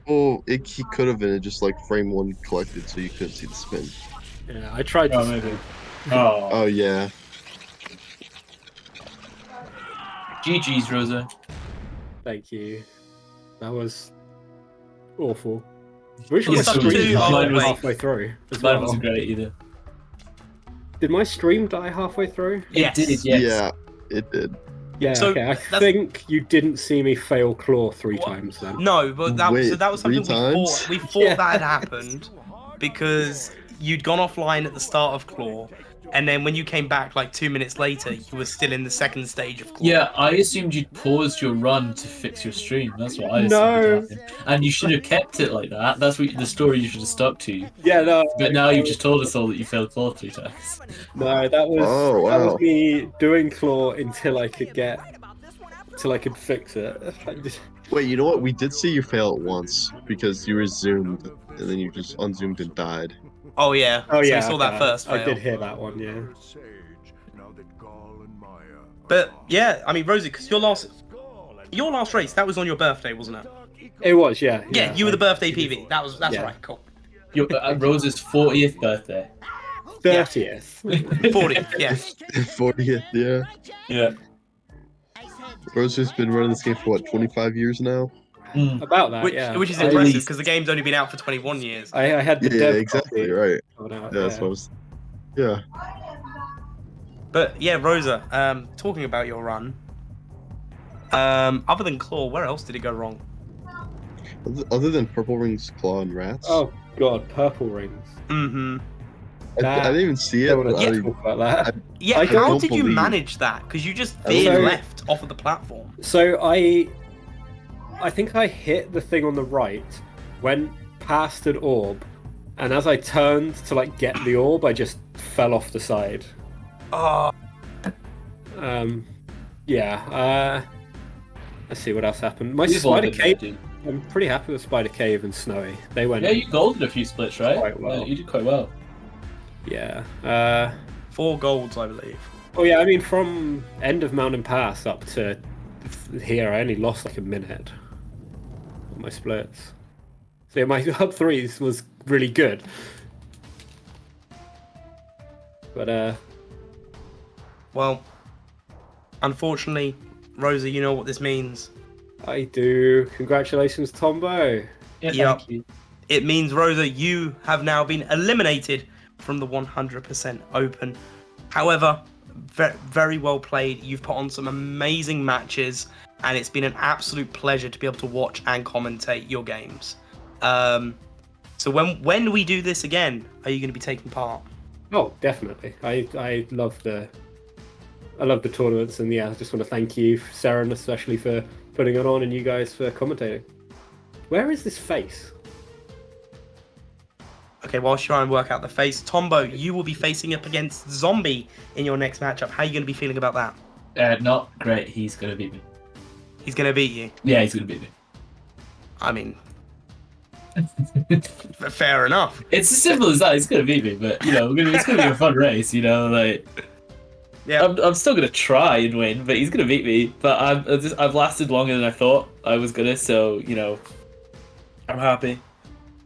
Oh, he could have been. It just like frame one collected, so you couldn't see the spin. Yeah, I tried Oh, to. maybe. Oh, Oh yeah. GG's, Rozer. Thank you. That was awful. Which Yeah, my so stream too. died Mine was- halfway through as Mine well. wasn't great either. Did my stream die halfway through? Yes. It did, yes. Yeah, it did. Yeah, So, okay. I that's- think you didn't see me fail claw 3 times then. No, but that Wait, so that was something 3 we times? thought. We thought Yeah. that had happened because you'd gone offline at the start of Claw, and then when you came back like 2 minutes later, you were still in the second stage of Claw. Yeah, I assumed you'd paused your run to fix your stream. That's what I assumed No. had happened. And you should have kept it like that. That's what the story you should have stuck to. Yeah, no. But now you've just told us all that you failed claw 3 times. No, that was Oh, that wow. was me doing claw until I could fix it. I just- Wait, you know what? We did see you fail it once because you were zoomed and then you just unzoomed and died. Oh yeah. Oh so yeah, you saw that okay. first. I Fail. did hear that one. Yeah. But yeah, I mean, Rosie, because your last race that was on your birthday, wasn't it? It was. Yeah. Yeah, you were the birthday PV. That's Yeah. right. Cool. Your Rose's 40th birthday. 30th. 40. Yeah. 40th, yeah. Yeah. Rozer's been running this game for what, 25 years now? About that. Which, yeah. which is I- impressive because the game's only been out for 21 years. I had the Yeah, dev exactly, copy right. coming out, Yeah, that's what I was. Yeah. But yeah, Rosa, talking about your run, other than Claw, where else did it go wrong? Other than Purple Rings, Claw, and Rats? Oh god, purple rings. Mm-hmm. I didn't even see it. Don't want But to talk about that. Yeah, I how don't did you believe- manage that? Because you just So- veered left off of the platform. So I think I hit the thing on the right, went past an orb, and as I turned to like get the orb, I just fell off the side. Oh, Yeah. Let's see what else happened. My You've Spider all been Cave. there, dude. I'm pretty happy with Spider Cave and Snowy. They went. Yeah, you golded a few splits, right? Quite well. Yeah, you did quite well. Yeah. 4 golds, I believe. Oh yeah. I mean, from end of Mountain Pass up to here, I only lost like a minute on my splits. So yeah, my hub threes was really good. But Well, unfortunately, Rosa, you know what this means. I do. Congratulations, Tombo. Yeah, Yep. thank you. It means, Rosa, you have now been eliminated from the 100% Open. However, very well played. You've put on some amazing matches, and it's been an absolute pleasure to be able to watch and commentate your games. So when we do this again, are you going to be taking part? Oh, definitely. I love the tournaments, and yeah, I just want to thank you, Saren, especially for putting it on, and you guys for commentating. Where is this face? Okay, while you try and work out the face, Tombo, you will be facing up against Zombie in your next matchup. How are you going to be feeling about that? Not great. He's gonna beat me. He's going to beat you. Yeah, he's gonna beat me. I mean, fair enough. It's as simple as that. He's gonna beat me, but you know, it's gonna be a fun race. You know, like Yeah. I'm still gonna try and win, but he's gonna beat me. But I've lasted longer than I thought I was gonna, so you know, I'm happy.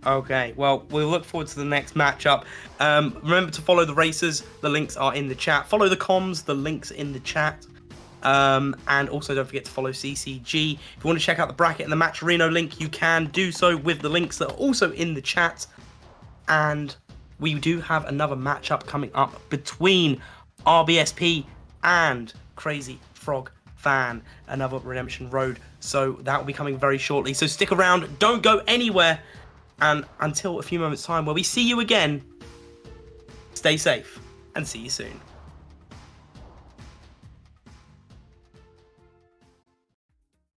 Okay, well, we'll look forward to the next matchup. Remember to follow the racers. The links are in the chat. Follow the comms. The links in the chat. And also don't forget to follow CCG. If you want to check out the bracket and the Matcherino link, you can do so with the links that are also in the chat. And we do have another matchup coming up between RBSP and Crazy Frog Fan, another Redemption Road. So that will be coming very shortly. So stick around, don't go anywhere. And until a few moments time where we see you again, stay safe and see you soon.